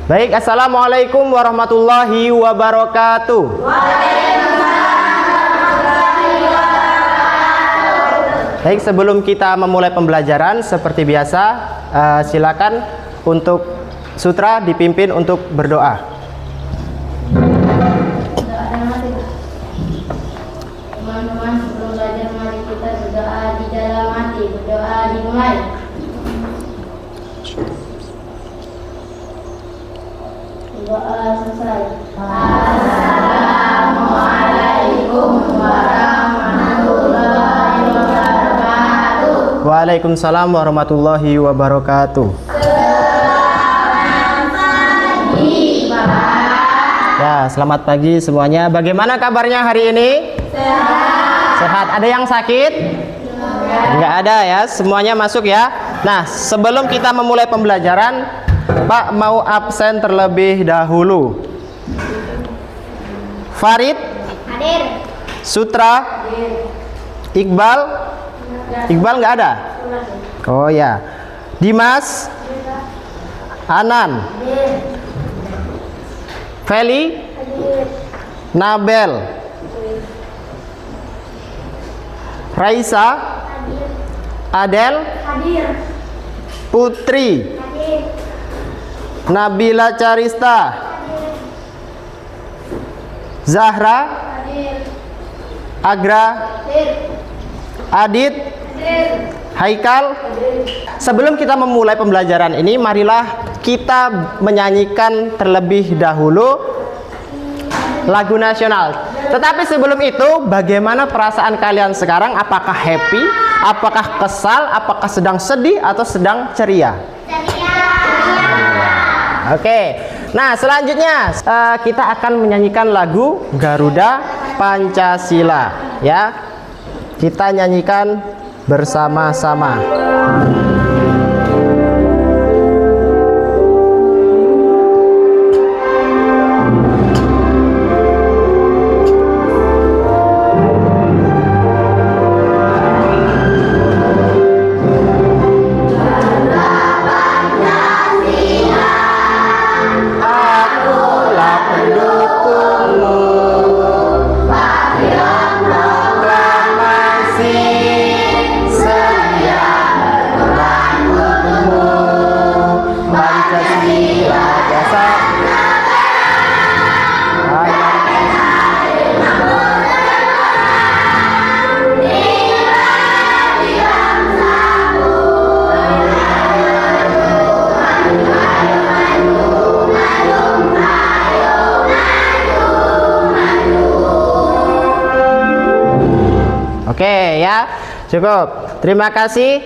Baik, assalamualaikum warahmatullahi wabarakatuh. Baik, sebelum kita memulai pembelajaran seperti biasa, silakan untuk sutra dipimpin untuk berdoa. Teman-teman, sebelum belajar mari kita berdoa di dalam hati. Berdoa dimulai. Doa selesai. Assalamualaikum warahmatullahi wabarakatuh. Waalaikumsalam warahmatullahi wabarakatuh. Selamat pagi, Pak. Ya, selamat pagi semuanya. Bagaimana kabarnya hari ini? Sehat. Ada yang sakit? Enggak ada ya, semuanya masuk ya. Nah, sebelum kita memulai pembelajaran, Pak mau absen terlebih dahulu. Farid, Hadir. Sutra, Iqbal nggak ada? Oh ya. Dimas, Anan, Feli, Nabel, Raisa, Adel, Putri, Nabila Carista, Zahra, Agra, Adit, Haikal. Sebelum kita memulai pembelajaran ini, marilah kita menyanyikan terlebih dahulu lagu nasional. Tetapi sebelum itu, bagaimana perasaan kalian sekarang? Apakah happy? Apakah kesal? Apakah sedang sedih atau sedang ceria? Oke. Nah, selanjutnya kita akan menyanyikan lagu Garuda Pancasila ya. Kita nyanyikan bersama-sama. Oke ya, cukup. Terima kasih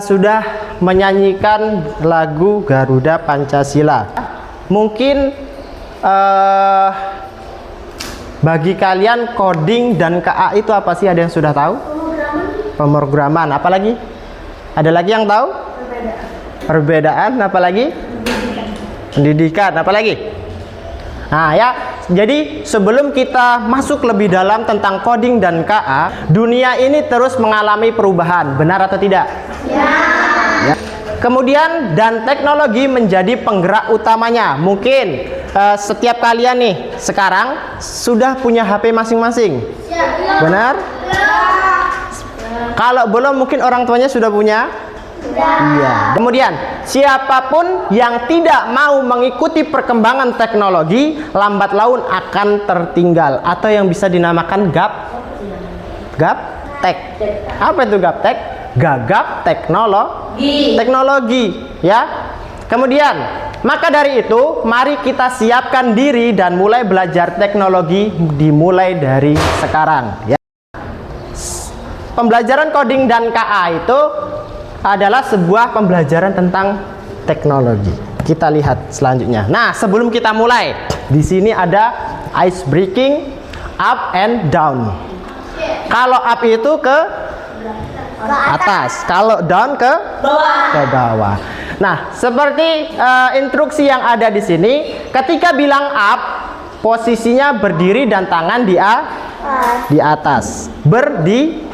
sudah menyanyikan lagu Garuda Pancasila. Mungkin bagi kalian coding dan KA itu apa sih? Ada yang sudah tahu? Pemrograman. Apalagi? Ada lagi yang tahu? Perbedaan. Apalagi? Pendidikan. Apalagi? Nah ya, jadi sebelum kita masuk lebih dalam tentang coding dan KA, dunia ini terus mengalami perubahan, benar atau tidak? Ya. Kemudian dan teknologi menjadi penggerak utamanya. Mungkin setiap kalian nih sekarang sudah punya HP masing-masing, benar? Kalau belum, mungkin orang tuanya sudah punya. Iya. Kemudian siapapun yang tidak mau mengikuti perkembangan teknologi, lambat laun akan tertinggal atau yang bisa dinamakan gaptek. Apa itu gaptek? Gagap teknologi ya. Kemudian maka dari itu, mari kita siapkan diri dan mulai belajar teknologi dimulai dari sekarang ya. Pembelajaran coding dan KA itu adalah sebuah pembelajaran tentang teknologi. Kita lihat selanjutnya. Nah, sebelum kita mulai, di sini ada ice breaking, up and down. Kalau up itu ke atas, kalau down ke bawah. Nah, seperti instruksi yang ada di sini, ketika bilang up, posisinya berdiri dan tangan di atas, berdiri.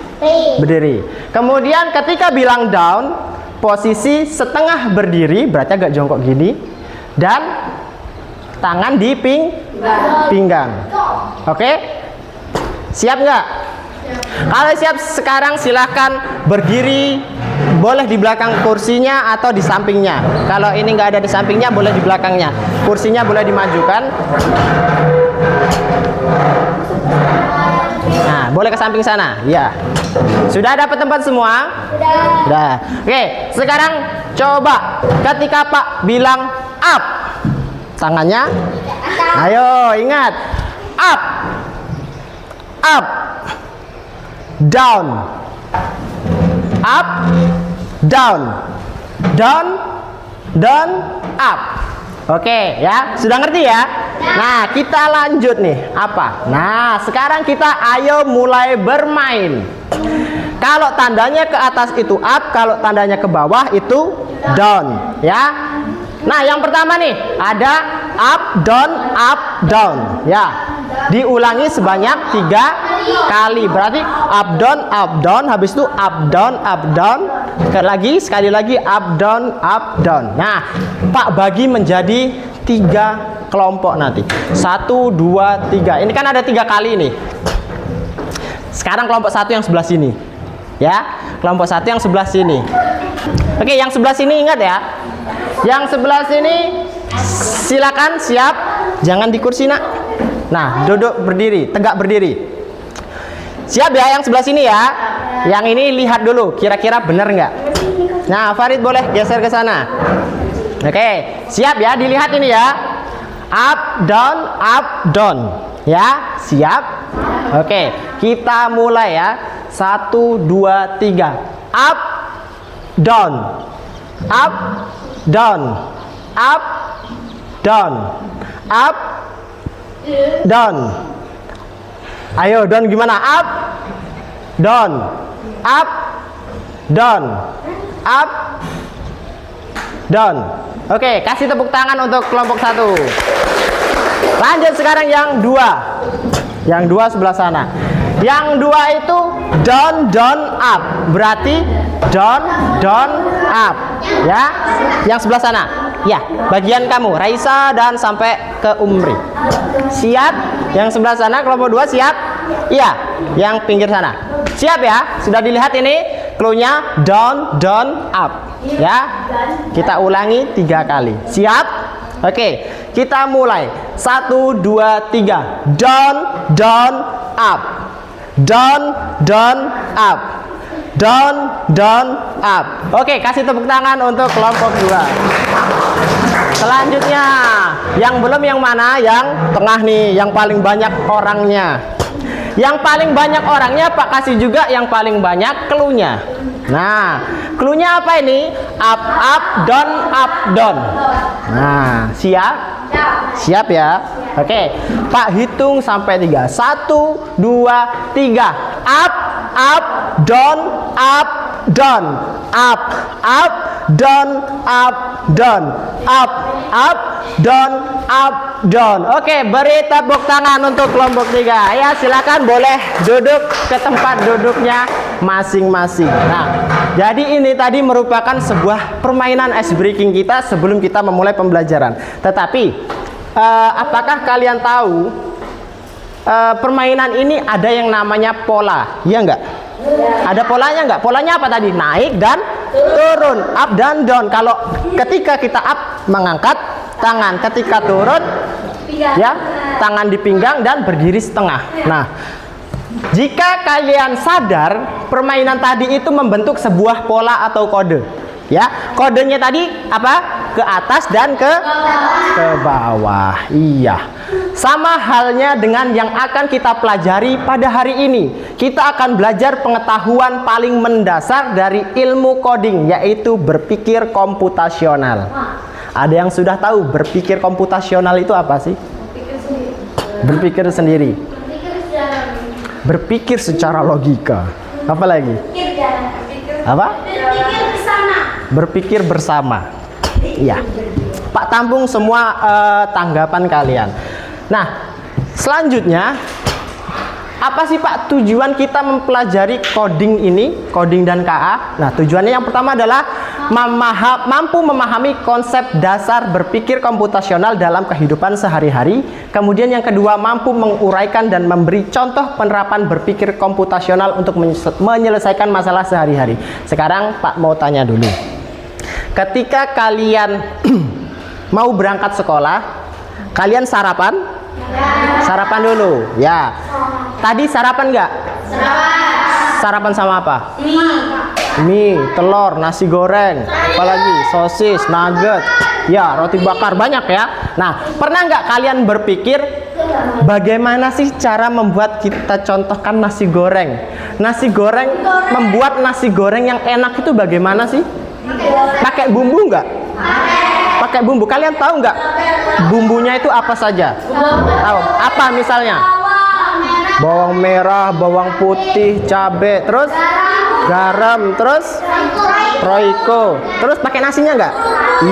Kemudian ketika bilang down, posisi setengah berdiri, berarti agak jongkok gini, dan tangan di pinggang. Oke? Siap nggak? Kalau siap sekarang silahkan berdiri, boleh di belakang kursinya atau di sampingnya. Kalau ini nggak ada di sampingnya, boleh di belakangnya. Kursinya boleh dimajukan. Nah, boleh ke samping sana. Ya. Sudah dapat tempat semua? Sudah. Oke, sekarang coba ketika Pak bilang up, tangannya. Ayo, ingat. Up. Up. Down. Up. Down. Down. Down. Up. Oke ya, sudah ngerti ya? Nah, kita lanjut nih. Apa? Nah, sekarang kita ayo mulai bermain. Kalau tandanya ke atas itu up, kalau tandanya ke bawah itu down, ya. Nah, yang pertama nih, ada up, down, ya. Diulangi sebanyak 3 kali. Berarti up, down, habis itu up, down, sekali lagi up, down. Nah, Pak bagi menjadi 3 kelompok nanti. 1, 2, 3. Ini kan ada 3 kali nih. Sekarang kelompok 1 yang sebelah sini. Ya, kelompok 1 yang sebelah sini. Oke, yang sebelah sini ingat ya. Yang sebelah sini silakan siap. Jangan di kursi, Nak. Nah, duduk berdiri, tegak berdiri. Siap ya yang sebelah sini ya. Yang ini lihat dulu, kira-kira benar nggak? Nah, Farid boleh geser ke sana. Oke, siap ya, dilihat ini ya. Up, down. Ya, siap. Oke, kita mulai ya. 1, 2, 3. Up, down. Up, down. Up, down. Up, down. Ayo, down gimana? Up, down. Up, down. Up, down. Oke, kasih tepuk tangan untuk kelompok 1. Lanjut sekarang yang 2. Yang 2 sebelah sana. Yang 2 itu down, up. Berarti down, up. Ya. Yang sebelah sana. Ya, bagian kamu, Raisa dan sampai ke Umri. Siap? Yang sebelah sana kelompok 2 siap? Iya, yang pinggir sana. Siap ya? Sudah dilihat ini clue-nya down, up. Ya. Kita ulangi 3 kali. Siap? Oke, kita mulai. 1, 2, 3. Down, up. Down, up. Down, up. Oke, kasih tepuk tangan untuk kelompok 2. Selanjutnya, yang belum yang mana? Yang tengah nih, yang paling banyak orangnya. Yang paling banyak orangnya Pak kasih juga yang paling banyak clue-nya. Nah, clue-nya apa ini? Up, down. Nah, siap? Siap ya? Oke, Pak hitung sampai 3. 1, 2, 3. Up, down. Up, down. Up, down. Up, down. Up, down. Oke, beri tepuk tangan untuk kelompok 3. Ya, silakan boleh duduk ke tempat duduknya masing-masing. Nah, jadi ini tadi merupakan sebuah permainan ice breaking kita sebelum kita memulai pembelajaran. Tetapi, apakah kalian tahu permainan ini ada yang namanya pola? Iya enggak? Ada polanya enggak? Polanya apa tadi? Naik dan turun, up dan down. Kalau ketika kita up mengangkat tangan, ketika turun ya tangan di pinggang dan berdiri setengah. Nah, jika kalian sadar permainan tadi itu membentuk sebuah pola atau kode. Ya, kodenya tadi apa? Ke atas dan ke bawah. Iya. Sama halnya dengan yang akan kita pelajari pada hari ini. Kita akan belajar pengetahuan paling mendasar dari ilmu coding, yaitu berpikir komputasional. Ada yang sudah tahu berpikir komputasional itu apa sih? Berpikir sendiri. Berpikir secara logika. Apa lagi? Apa? Berpikir bersama. Iya. Pak tampung semua tanggapan kalian. Nah, selanjutnya apa sih Pak tujuan kita mempelajari coding ini, coding dan KA? Nah, tujuannya yang pertama adalah mampu memahami konsep dasar berpikir komputasional dalam kehidupan sehari-hari. Kemudian yang kedua, mampu menguraikan dan memberi contoh penerapan berpikir komputasional untuk menyelesaikan masalah sehari-hari. Sekarang Pak mau tanya dulu. Ketika kalian mau berangkat sekolah, kalian sarapan? Sarapan dulu, ya. Tadi sarapan nggak? Sarapan sama apa? Mie, telur, nasi goreng, apalagi sosis, nugget, ya roti bakar, banyak ya. Nah, pernah nggak kalian berpikir bagaimana sih cara membuat kita contohkan nasi goreng? Nasi goreng, membuat nasi goreng yang enak itu bagaimana sih? Pakai bumbu nggak? Pakai bumbu. Kalian tahu nggak bumbunya itu apa saja? Tahu? Apa misalnya? Bawang merah, bawang putih, cabai, terus garam, terus roiko. Terus pakai nasinya nggak?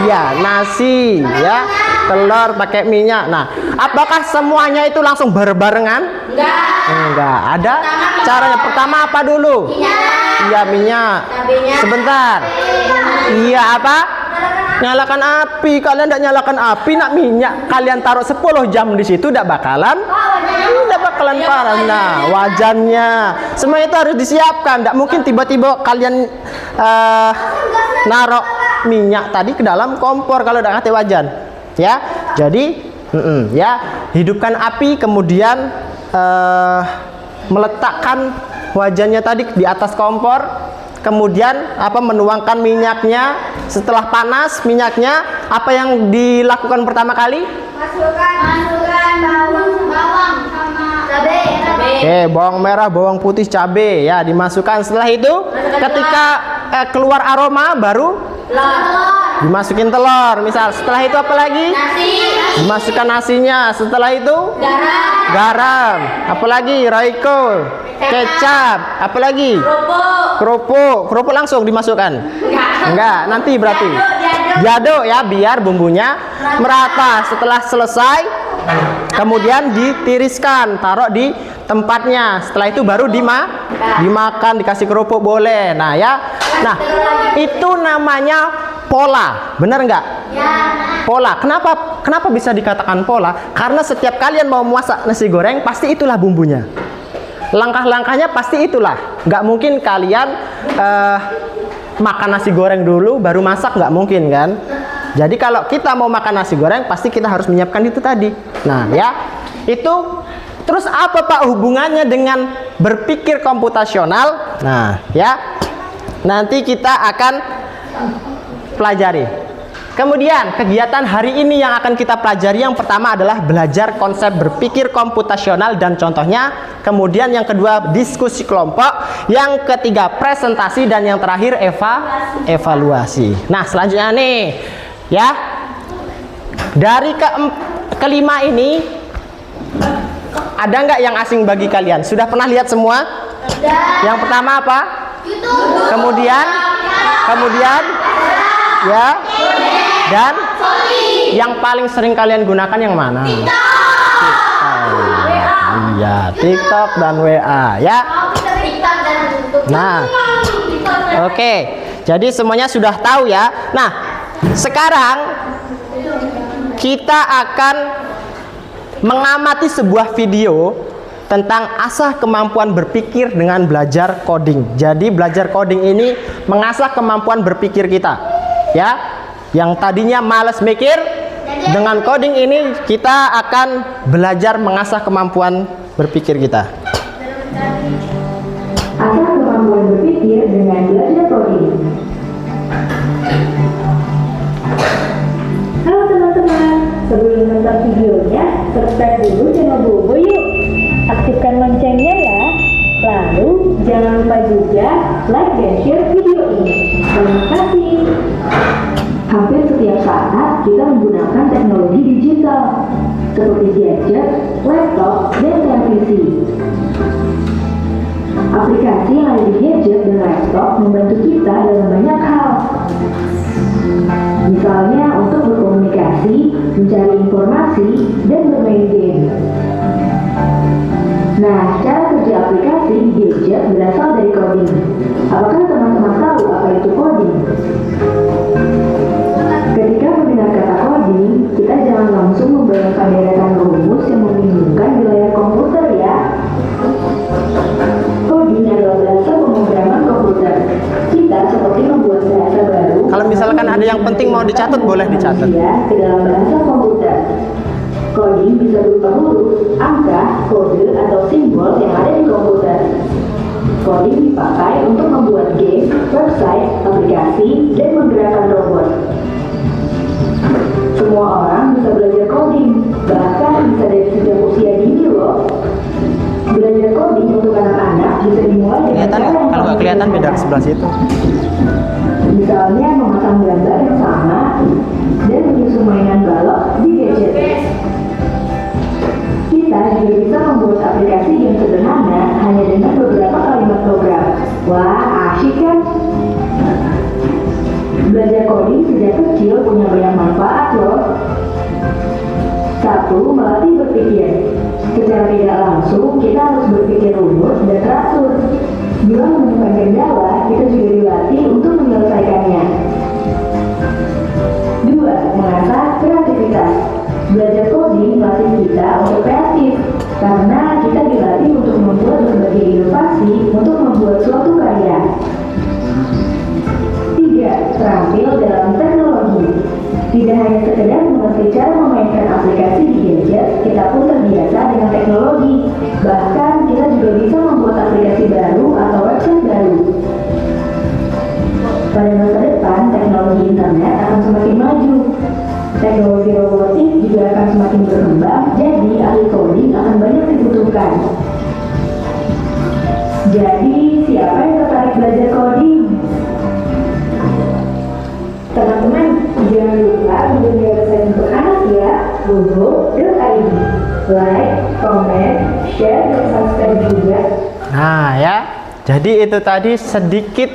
Iya, nasi, ya, telur, pakai minyak. Nah, apakah semuanya itu langsung berbarengan? Enggak. Ada caranya. Pertama apa dulu? Iya, minyak. Sebentar. Iya, apa? Nyalakan api. Kalian tidak nyalakan api, nak minyak. Kalian taruh 10 jam di situ, tidak bakalan panas. Nah, wajannya, semua itu harus disiapkan. Tidak mungkin tiba-tiba kalian naruh minyak tadi ke dalam kompor kalau tidak ngerti wajan. Ya, jadi ya, hidupkan api, kemudian meletakkan wajannya tadi di atas kompor. Kemudian menuangkan minyaknya. Setelah panas minyaknya, apa yang dilakukan pertama kali? Masukkan bawang sama cabai. Oke, bawang merah, bawang putih, cabai, ya dimasukkan. Setelah itu, ketika keluar aroma, baru dimasukin telur. Misal, setelah itu apa lagi? Dimasukkan nasinya. Setelah itu garam. Apalagi? Roiko, kecap. Apalagi? Kerupuk langsung dimasukkan. Enggak, nanti berarti diaduk ya, biar bumbunya merata. Setelah selesai, kemudian ditiriskan, taruh di tempatnya. Setelah itu baru dimakan, dikasih kerupuk boleh. Nah ya, nah itu namanya pola, benar nggak? Pola. Kenapa bisa dikatakan pola? Karena setiap kalian mau masak nasi goreng, pasti itulah bumbunya. Langkah-langkahnya pasti itulah. Nggak mungkin kalian makan nasi goreng dulu baru masak, nggak mungkin kan? Jadi kalau kita mau makan nasi goreng, pasti kita harus menyiapkan itu tadi. Nah ya, itu. Terus apa Pak hubungannya dengan berpikir komputasional? Nah ya, nanti kita akan pelajari. Kemudian kegiatan hari ini yang akan kita pelajari, yang pertama adalah belajar konsep berpikir komputasional dan contohnya. Kemudian yang kedua diskusi kelompok, yang ketiga presentasi, dan yang terakhir evaluasi. Nah selanjutnya nih ya, dari kelima ini ada nggak yang asing bagi kalian? Sudah pernah lihat semua? Yang pertama apa? Kemudian ya, dan yang paling sering kalian gunakan yang mana? Iya, TikTok dan WA ya. Nah, oke. Jadi semuanya sudah tahu ya. Nah, sekarang kita akan mengamati sebuah video tentang asah kemampuan berpikir dengan belajar coding. Jadi belajar coding ini mengasah kemampuan berpikir kita. Ya, yang tadinya malas mikir, dengan coding ini kita akan belajar mengasah kemampuan berpikir kita. Asah kemampuan berpikir dengan belajar coding. Halo teman-teman, sebelum nonton videonya, subscribe dulu channel Bobo yuk. Aktifkan loncengnya ya. Lalu jangan lupa juga like dan share video ini. Terima kasih. Hampir setiap saat kita menggunakan teknologi digital seperti gadget, laptop, dan televisi. Aplikasi yang ada di gadget dan laptop membantu kita dalam banyak hal. Misalnya untuk berkomunikasi, mencari informasi, dan bermain game. Nah, cara kerja aplikasi di gadget berasal dari coding. Apakah teman-teman tahu apa itu coding? Catat. ke dalam bahasa komputer. Coding bisa berupa huruf, angka, kode, atau simbol yang ada di komputer. Coding dipakai untuk membuat game, website, aplikasi, dan menggerakkan robot. Semua orang bisa belajar coding, bahkan bisa dari sejak usia dini loh. Belajar coding untuk anak-anak bisa dimulai dengan Kelihatan cara nggak? yang Kalau nggak kelihatan beda ke sebelah situ. Misalnya memasang gambar yang sama dan menyusun mainan balok di gadget. Kita juga bisa membuat aplikasi yang sederhana hanya dengan beberapa kalimat program. Wah, asyik kan? Belajar coding sejak kecil punya banyak manfaat loh. 1. Melatih berpikir. Secara tidak langsung, kita harus berpikir rumus dan teratur. Bila menemukan kendala, kita juga dilatih untuk menyelesaikannya. 2. Mengasah kreativitas. Belajar coding melatih kita untuk kreatif, karena kita dilatih untuk membuat berbagai inovasi untuk membuat suatu karya. 3. Terampil dalam teknologi. Tidak hanya sekedar mengerti cara memainkan aplikasi di gadget, kita pun terbiasa dengan teknologi. Bahkan kita juga bisa membuat aplikasi baru atau website baru. Pada masa depan, teknologi internet akan semakin maju. Teknologi robotik juga akan semakin berkembang, jadi ahli coding akan banyak dibutuhkan. Jadi, siapa yang tertarik belajar coding? Teman-teman, jangan lupa menjadi website untuk anak ya, bobo.id. Like, comment, share, dan subscribe juga. Nah ya, jadi itu tadi sedikit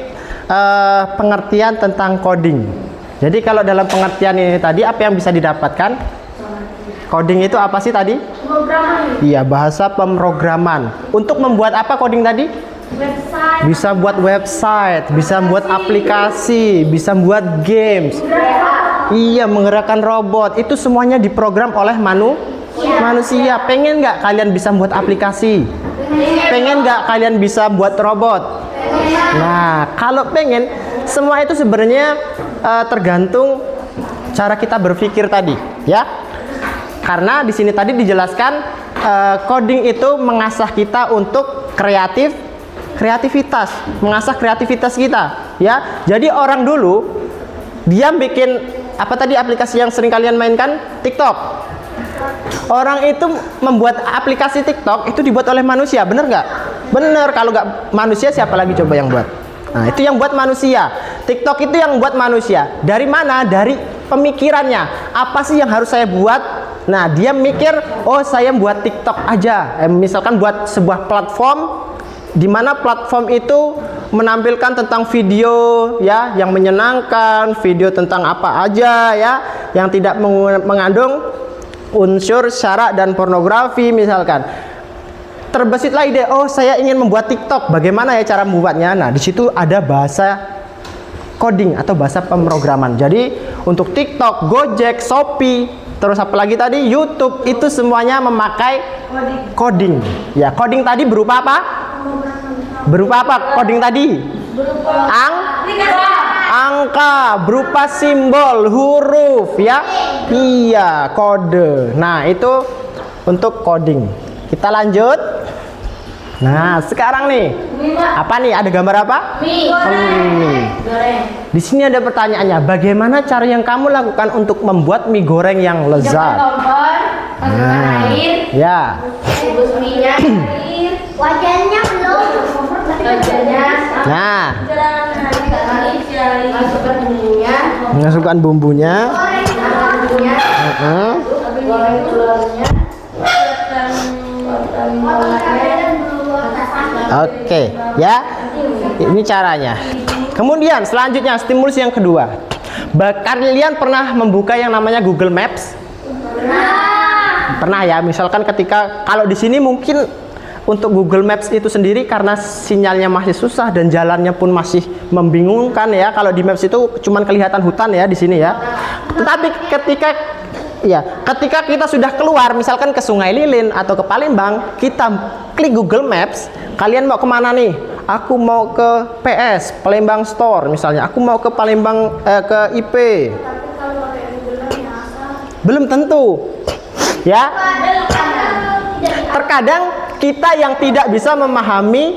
pengertian tentang coding. Jadi kalau dalam pengertian ini tadi apa yang bisa didapatkan? Coding itu apa sih tadi? Pemrograman. Iya, bahasa pemrograman. Untuk membuat apa coding tadi? Website. Bisa buat website, bisa buat aplikasi, bisa buat games. Iya, menggerakkan robot. Itu semuanya diprogram oleh manusia. Pengen nggak kalian bisa buat aplikasi? Pengen nggak kalian bisa buat robot? Nah, kalau pengen, semua itu sebenarnya tergantung cara kita berpikir tadi, ya. Karena di sini tadi dijelaskan coding itu mengasah kita untuk kreativitas, mengasah kreativitas kita, ya. Jadi orang dulu dia bikin apa tadi aplikasi yang sering kalian mainkan? TikTok. Orang itu membuat aplikasi TikTok itu dibuat oleh manusia, bener nggak? Bener. Kalau nggak manusia, siapa lagi coba yang buat? Nah, itu yang buat manusia. TikTok itu yang buat manusia. Dari mana? Dari pemikirannya. Apa sih yang harus saya buat? Nah, dia mikir, oh saya buat TikTok aja. Misalkan buat sebuah platform, di mana platform itu menampilkan tentang video ya yang menyenangkan, video tentang apa aja ya, yang tidak mengandung unsur syarat dan pornografi misalkan. Terbesitlah ide, oh saya ingin membuat TikTok, bagaimana ya cara membuatnya? Nah, di situ ada bahasa coding atau bahasa pemrograman. Jadi untuk TikTok, Gojek, Shopee, terus apa lagi tadi? YouTube, itu semuanya memakai coding. Ya, coding tadi berupa apa? Berupa apa coding tadi? Angka, berupa simbol, huruf ya. Iya, kode. Nah, itu untuk coding. Kita lanjut. Nah, sekarang nih. Apa nih? Ada gambar apa? Mie. Mie. Goreng. Di sini ada pertanyaannya. Bagaimana cara yang kamu lakukan untuk membuat mie goreng yang Jangan lezat? kompor, masukkan air, Ya. rebus minyak, air, wajannya belum, wajannya, Nah, masukkan bumbunya, masukkan bumbunya. bumbunya, goreng telurnya, Oke, ya. Ini caranya. Kemudian selanjutnya stimulus yang kedua. Kalian pernah membuka yang namanya Google Maps? Pernah ya. Misalkan ketika kalau di sini mungkin untuk Google Maps itu sendiri karena sinyalnya masih susah dan jalannya pun masih membingungkan ya. Kalau di Maps itu cuman kelihatan hutan ya di sini ya. Tetapi ketika kita sudah keluar misalkan ke Sungai Lilin atau ke Palembang, kita klik Google Maps, kalian mau kemana nih? Aku mau ke PS, Palembang Store misalnya. Aku mau ke Palembang ke IP. Tapi kalau pakai Google Maps Belum tentu. Ya. Terkadang kita yang tidak bisa memahami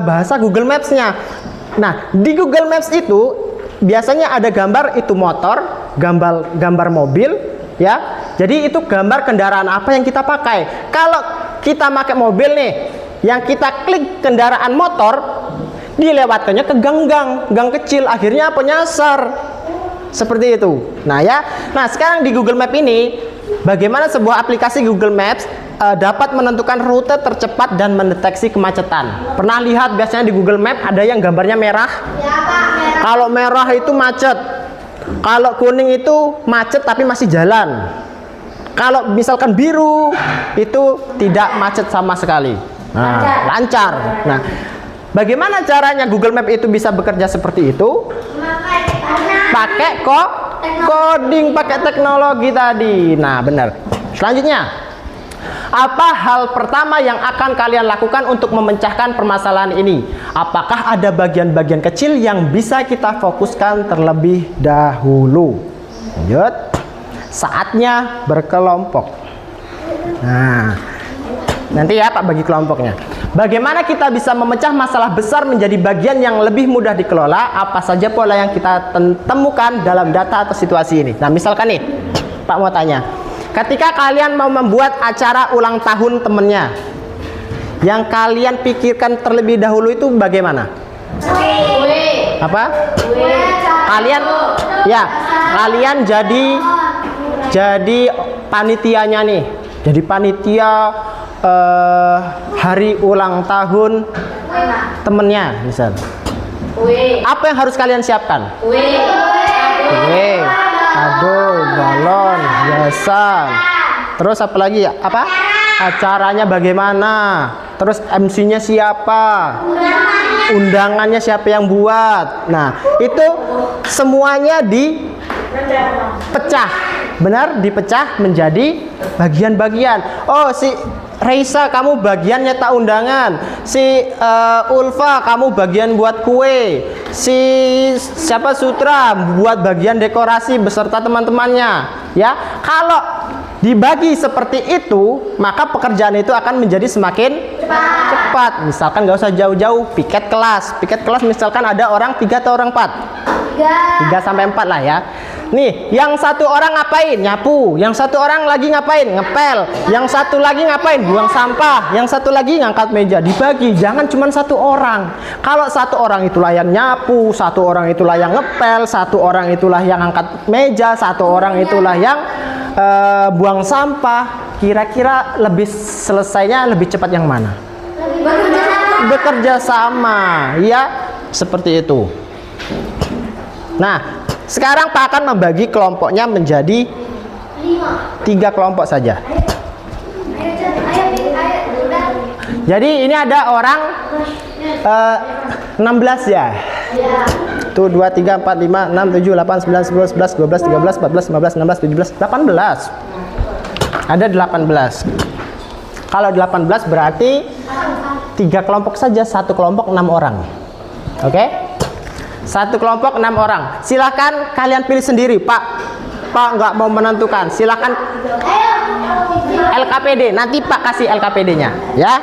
bahasa Google Maps-nya. Nah, di Google Maps itu biasanya ada gambar itu motor, gambar mobil, ya. Jadi itu gambar kendaraan apa yang kita pakai. Kalau kita pakai mobil nih, yang kita klik kendaraan motor, dilewatkannya ke gang kecil, akhirnya penyasar. Seperti itu. Nah, ya. Nah, sekarang di Google Map ini, bagaimana sebuah aplikasi Google Maps dapat menentukan rute tercepat dan mendeteksi kemacetan. Pernah lihat biasanya di Google Map ada yang gambarnya merah? Ya, Pak, merah. Kalau merah itu macet. Kalau kuning itu macet tapi masih jalan. Kalau misalkan biru itu tidak macet sama sekali. Nah, lancar. Nah, bagaimana caranya Google Map itu bisa bekerja seperti itu? Pakai coding, pakai teknologi tadi. Nah, benar. Selanjutnya, apa hal pertama yang akan kalian lakukan untuk memecahkan permasalahan ini? Apakah ada bagian-bagian kecil yang bisa kita fokuskan terlebih dahulu? Lanjut. Saatnya berkelompok. Nah, nanti ya Pak bagi kelompoknya. Bagaimana kita bisa memecah masalah besar menjadi bagian yang lebih mudah dikelola? Apa saja pola yang kita temukan dalam data atau situasi ini? Nah, misalkan nih, Pak mau tanya. Ketika kalian mau membuat acara ulang tahun temennya, yang kalian pikirkan terlebih dahulu itu bagaimana? Apa? Kalian, ya, kalian jadi panitianya nih. Jadi panitia hari ulang tahun temennya, misal. Apa yang harus kalian siapkan? Kue, kado, balon, hiasan. Terus apa lagi? Apa? Acaranya bagaimana? Terus MC-nya siapa? Undangannya siapa yang buat? Nah, itu semuanya dipecah. Benar, dipecah menjadi bagian-bagian. Oh, si Reisa kamu bagian nyetak undangan, si Ulfa kamu bagian buat kue, si siapa Sutra buat bagian dekorasi beserta teman-temannya. Ya, kalau dibagi seperti itu, maka pekerjaan itu akan menjadi semakin cepat. Misalkan nggak usah jauh-jauh, piket kelas misalkan ada orang 3 atau orang 4? 3 sampai 4 lah ya. Nih, yang satu orang ngapain? Nyapu. Yang satu orang lagi ngapain? Ngepel. Yang satu lagi ngapain? Buang sampah. Yang satu lagi ngangkat meja. Dibagi, jangan cuma satu orang. Kalau satu orang itulah yang nyapu, satu orang itulah yang ngepel, satu orang itulah yang angkat meja, satu orang itulah yang buang sampah. Kira-kira lebih selesainya lebih cepat yang mana? Bekerja sama. Ya, seperti itu. Nah, sekarang Pak akan membagi kelompoknya menjadi 3 kelompok saja. Jadi ini ada orang 16 ya. Tuh 2, 3, 4, 5, 6, 7, 8, 9, 10, 11, 12, 13, 14, 15, 16, 17, 18. Ada 18. Kalau 18 berarti 3 kelompok saja, satu kelompok 6 orang. Oke? Satu kelompok 6 orang. Silakan kalian pilih sendiri, Pak. Pak nggak mau menentukan. Silakan LKPD. Nanti Pak kasih LKPD-nya, ya.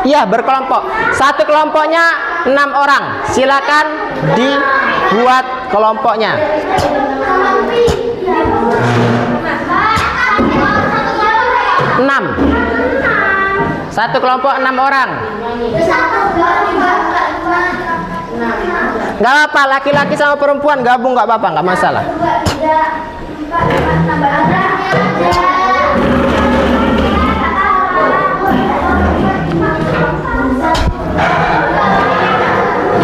Iya, berkelompok. Satu kelompoknya 6 orang. Silakan dibuat kelompoknya. 6. Satu kelompok 6 orang. Nggak apa-apa, laki-laki sama perempuan gabung nggak apa-apa, nggak masalah.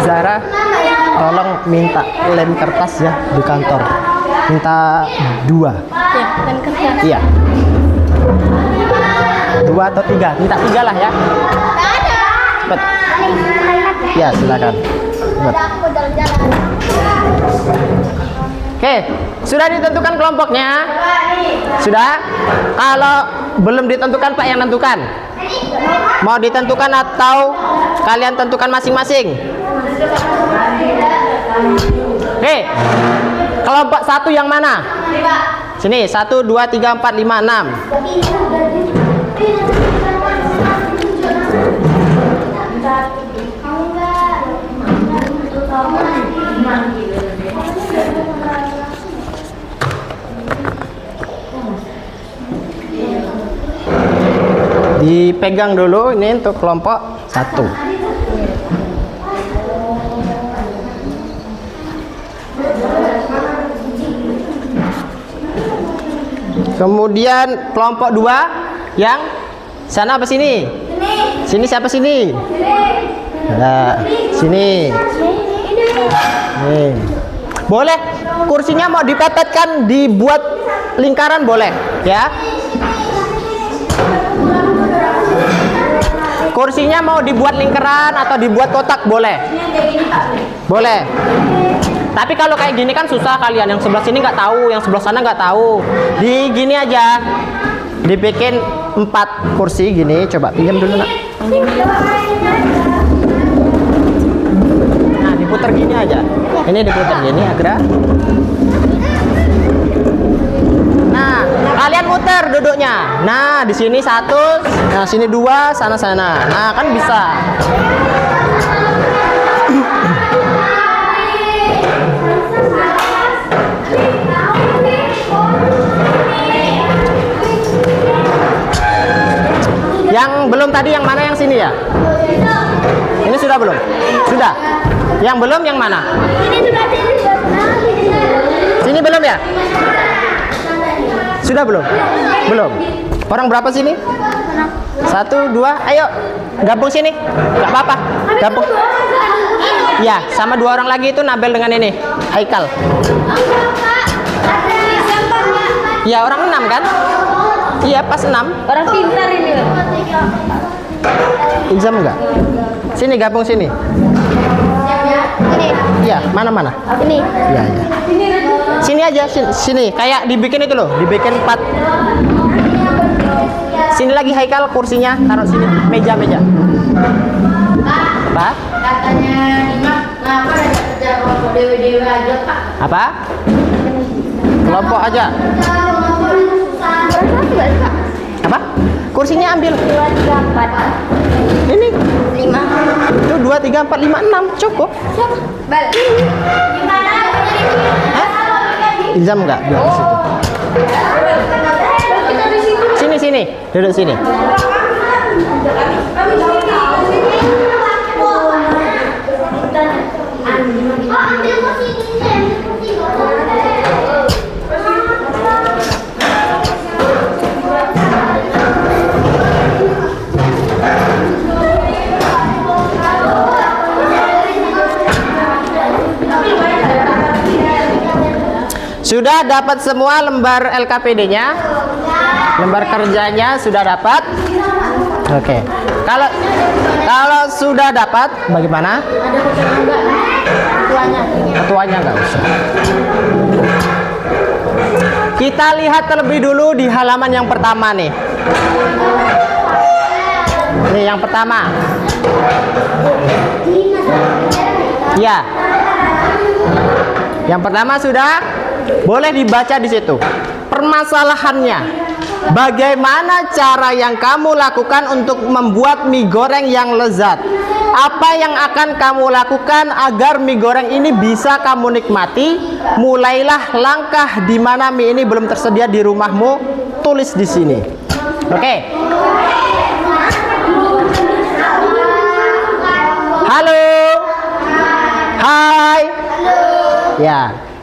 Zara, tolong minta lem kertas ya di kantor. Minta 2. Ya, lem kertas. Iya. 2 atau 3, minta 3 lah ya. Cepet. Ya, silakan. Cepet. Oke, sudah ditentukan kelompoknya? Sudah? Kalau belum ditentukan Pak yang tentukan. Mau ditentukan atau kalian tentukan masing-masing? Oke. Kelompok 1 yang mana? Sini, 1, 2, 3, 4, 5, 6. Dipegang dulu ini untuk kelompok 1. Kemudian kelompok 2 yang sana apa sini? Sini siapa sini? Nah, sini. Nih. Boleh kursinya mau dipepetkan, dibuat lingkaran boleh, ya. Kursinya mau dibuat lingkaran atau dibuat kotak boleh. Boleh. Tapi kalau kayak gini kan susah, kalian yang sebelah sini nggak tahu, yang sebelah sana nggak tahu. Di gini aja, dibikin 4 kursi gini. Coba pinjam dulu nak. Nah, diputar gini aja. Ini diputar gini agar. Nah, kalian muter duduknya. Nah, di sini 1, nah sini 2, sana. Nah, kan bisa. Yang belum tadi yang mana, yang sini ya? Ini sudah belum? Sudah. Yang belum yang mana? Sini belum ya? Sudah belum? Belum. Orang berapa sini? 1, 2, ayo gabung sini. Gak apa-apa. Gabung. Ya, sama 2 orang lagi itu Nabel dengan ini, Haikal. Ya, orang 6 kan? Iya, pas 6. Orang pintar ini. Ilzam enggak? Sini gabung sini. Iya, mana? Ini. Iya. Sini aja, sini. Kayak dibikin itu loh, dibikin 4. Sini lagi Haikal, kursinya taruh sini, meja. Apa? Katanya Dimas, kenapa ada kerja kelompok dewe-dewe aja, Pak? Apa? Kelompok aja. Apa? Kursinya ambil. 2, 3, 4. Ini 5. itu 2, 3, 4, 5, 6 cukup. Bal. Gimana? Hah? Ilzam enggak? Biar di situ. Sini, duduk sini. Sudah dapat semua lembar LKPD-nya? Lembar kerjanya sudah dapat? Oke. Kalau sudah dapat bagaimana? Ada ketuanya enggak? Ketuanya. Ketuanya nggak usah. Kita lihat terlebih dulu di halaman yang pertama nih. Nih yang pertama. Ya. Yang pertama sudah boleh dibaca di situ. Permasalahannya. Bagaimana cara yang kamu lakukan untuk membuat mie goreng yang lezat? Apa yang akan kamu lakukan agar mie goreng ini bisa kamu nikmati? Mulailah langkah di mana mie ini belum tersedia di rumahmu. Tulis di sini. Oke. Halo. Hai.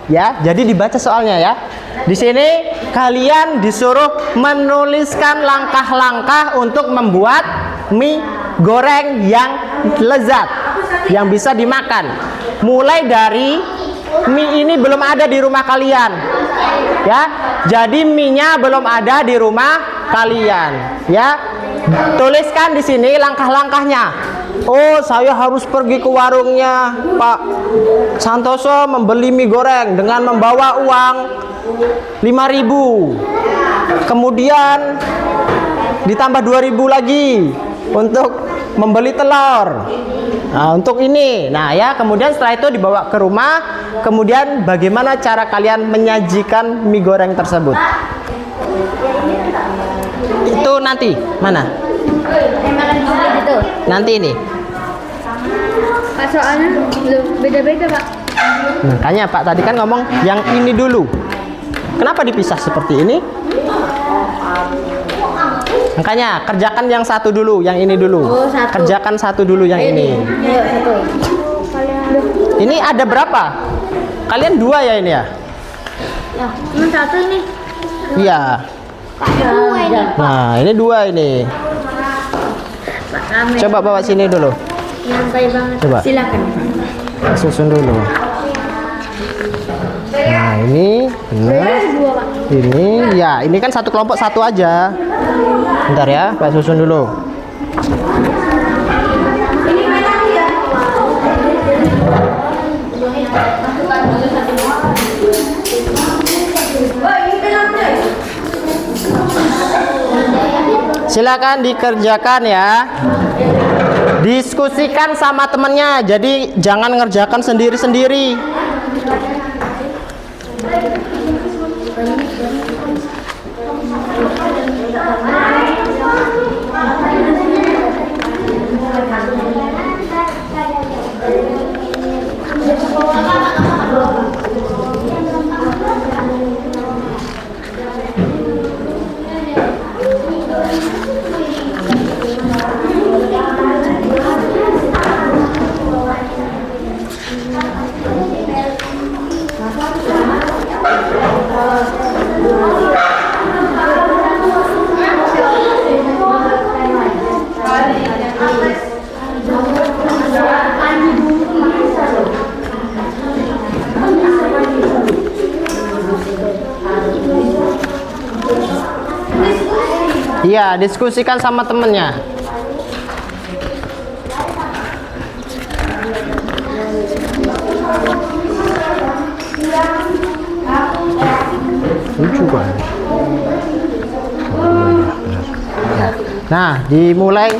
Ya, jadi dibaca soalnya ya. Di sini kalian disuruh menuliskan langkah-langkah untuk membuat mie goreng yang lezat, yang bisa dimakan. Mulai dari mie ini belum ada di rumah kalian, ya. Jadi mie-nya belum ada di rumah kalian, ya. Tuliskan di sini langkah-langkahnya. Oh, saya harus pergi ke warungnya Pak Santoso membeli mie goreng dengan membawa uang 5.000. Kemudian ditambah 2.000 lagi untuk membeli telur. Nah, untuk ini. Nah, ya, kemudian setelah itu dibawa ke rumah. Kemudian bagaimana cara kalian menyajikan mie goreng tersebut? Itu nanti. Mana? Nanti ini. Pak, soalnya beda-beda, Pak. Makanya Pak tadi kan ngomong yang ini dulu. Kenapa dipisah seperti ini? Makanya kerjakan yang satu dulu, yang ini dulu. Oh, satu. Kerjakan satu dulu yang ini. Ayo, satu. Ini ada berapa? Kalian dua ya ini ya? Ya, cuma satu ini. Iya. Dua ini. Nah, ini dua ini. Pak, rame. Coba bawa sini dulu. Nyantai banget. Coba. Silakan. Susun dulu. Nah, ini benar. Dua, Pak. Ini ya, ini kan satu kelompok satu aja. Bentar ya, Pak susun dulu. Silakan dikerjakan ya. Diskusikan sama temennya. Jadi jangan ngerjakan sendiri-sendiri. Iya, diskusikan sama temennya. Lucu kan? Nah, dimulai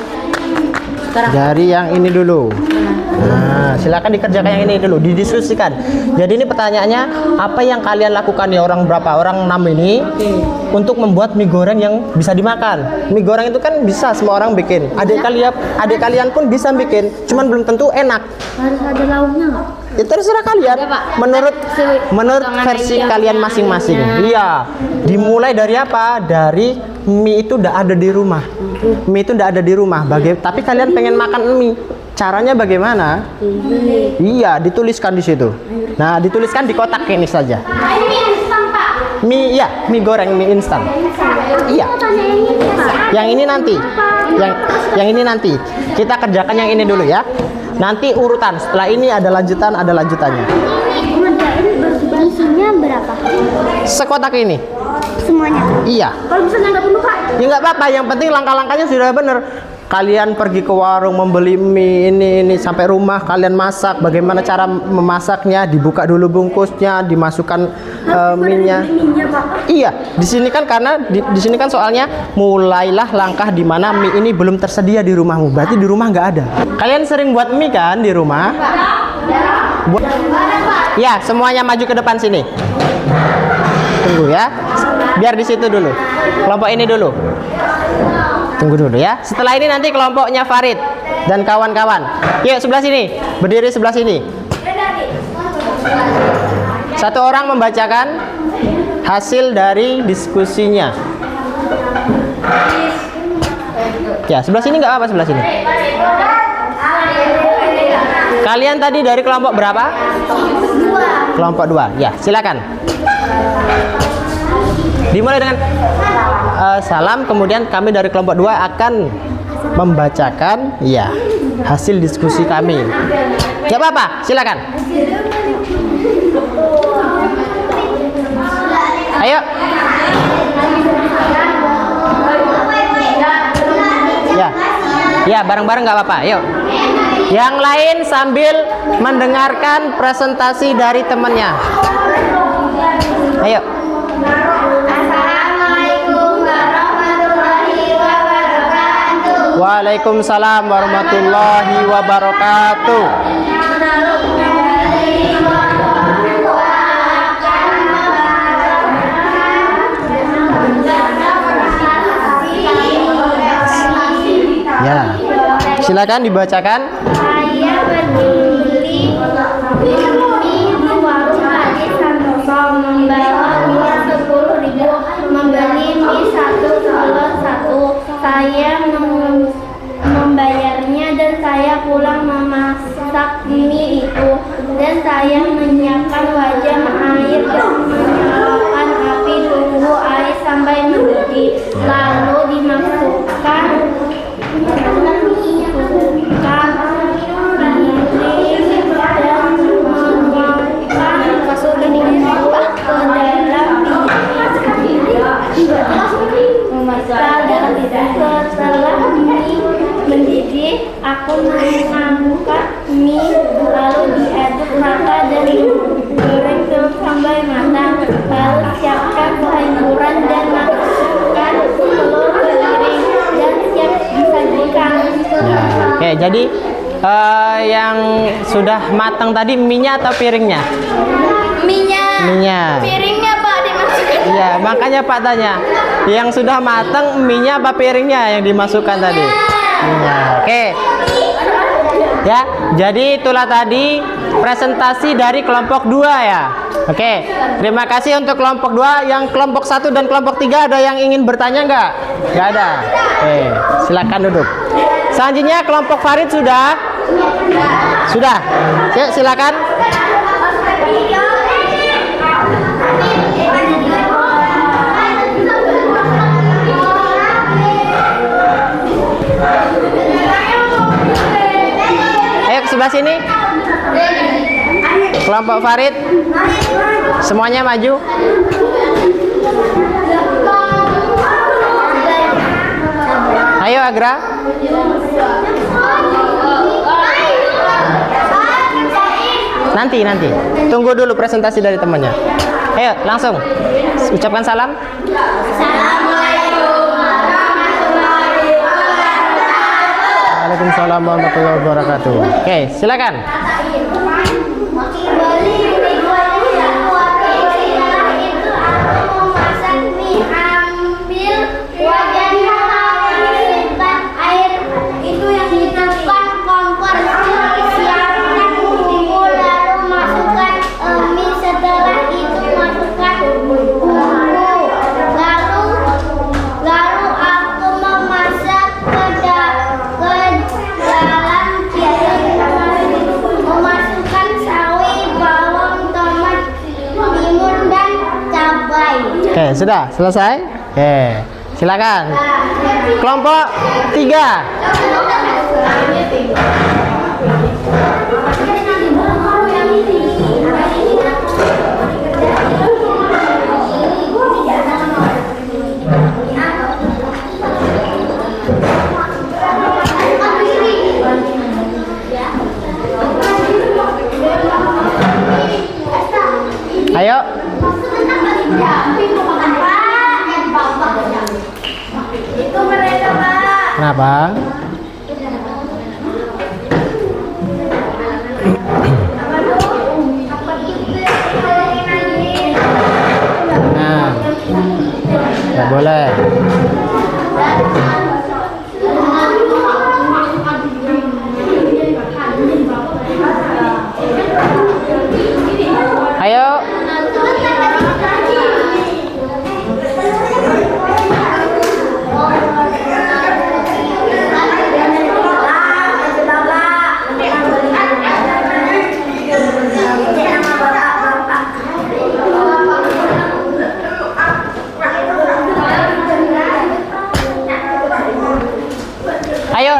dari yang ini dulu. Nah, silakan dikerjakan yang ini dulu, didiskusikan. Jadi ini pertanyaannya, apa yang kalian lakukan ya orang berapa? Orang 6 ini untuk membuat mie goreng yang bisa dimakan. Mie goreng itu kan bisa semua orang bikin. Adik kalian pun bisa bikin, cuman belum tentu enak. Harus ada lauknya nggak? Ya terserah kalian. Ada, Pak. Menurut versi kalian masing-masing. Iya. Dimulai dari apa? Dari mie itu udah ada di rumah. Mie itu udah ada di rumah. Tapi kalian pengen makan mie. Caranya bagaimana? Iya, dituliskan di situ. Nah, dituliskan di kotak ini saja. Ini mie instan, Pak. Mie, iya, mie goreng, mie instan. Iya. Yang ini nanti. Yang ini nanti. Kita kerjakan yang ini dulu ya. Nanti urutan. Setelah ini ada lanjutannya. Isinya berapa? Sekotak ini. Semuanya. Iya. Kalau misalnya nggak penuh, Pak? Ya nggak apa-apa. Yang penting langkah-langkahnya sudah benar. Kalian pergi ke warung membeli mie ini sampai rumah kalian masak. Bagaimana cara memasaknya? Dibuka dulu bungkusnya, dimasukkan mie-nya. Iya, di sini kan karena di sini kan soalnya mulailah langkah di mana mie ini belum tersedia di rumahmu. Berarti di rumah nggak ada. Kalian sering buat mie kan di rumah? Ya, semuanya maju ke depan sini. Tunggu ya. Biar di situ dulu. Kelompok ini dulu. Tunggu dulu ya. Setelah ini nanti kelompoknya Farid dan kawan-kawan. Yuk sebelah sini. Berdiri sebelah sini. Satu orang membacakan hasil dari diskusinya. Ya, sebelah sini nggak apa-apa, sebelah sini. Kalian tadi dari kelompok berapa? Kelompok 2. Ya, silakan. Dimulai dengan salam, kemudian kami dari kelompok 2 akan membacakan ya hasil diskusi kami. Ya apa-apa, silakan. Ayo. Ya. Ya, bareng-bareng nggak apa-apa. Yuk. Yang lain sambil mendengarkan presentasi dari temannya. Ayo. Waalaikumsalam warahmatullahi wabarakatuh. Ya, silakan dibacakan. Saya berdiri di warung Haji Santoso membawa uang 10.000, membeli mie 1 telur 1. Saya membayarnya dan saya pulang memasak mie itu, dan saya menyiapkan wajan air dan menyalakan api, tunggu air sampai mendidih, lalu dimasukkan setelah mie mendidih, aku mengangkat mie lalu diaduk rata dan digoreng sampai matang, lalu siapkan sayuran dan masukkan telur ke piring dan siap disajikan. Oke, jadi yang sudah matang tadi mie-nya atau piringnya? Mie-nya. Piringnya Pak dimasukkan. Iya, makanya Pak tanya. Yang sudah matang mie-nya apa piringnya yang dimasukkan tadi? Mie-nya. Oke. Ya, jadi itulah tadi presentasi dari kelompok 2 ya. Oke. Terima kasih untuk kelompok 2. Yang kelompok 1 dan kelompok 3 ada yang ingin bertanya nggak? Nggak ada. Oke, silakan duduk. Selanjutnya kelompok Farid sudah? Sudah. Oke, silakan. Ayo ke sebelah sini. Kelompok Farid. Semuanya maju. Ayo Agra. Nanti. Tunggu dulu presentasi dari temannya. Ayo, langsung. Ucapkan salam. Waalaikumsalam warahmatullahi wabarakatuh. Oke, silakan. Oke, sudah selesai. Oke, silakan. Kelompok 3. Ayo. Kenapa? Nah, nggak boleh. Ayo. Ayo,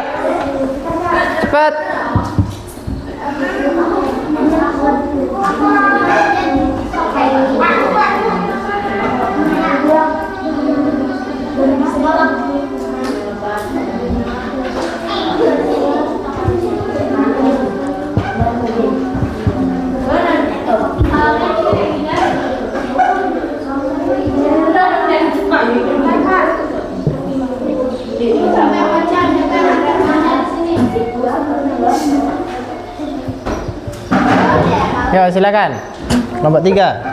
cepet. Ayo silakan. Kelompok 3.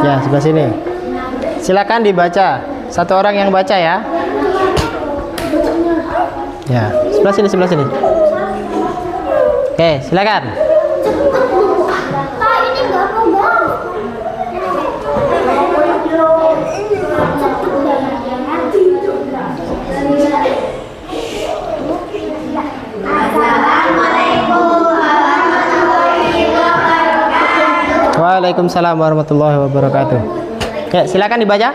Ya, sebelah sini. Silakan dibaca. Satu orang yang baca ya. Ya, sebelah sini, sebelah sini. Oke, silakan. Waalaikumsalam warahmatullahi wabarakatuh. Ya, silakan dibaca.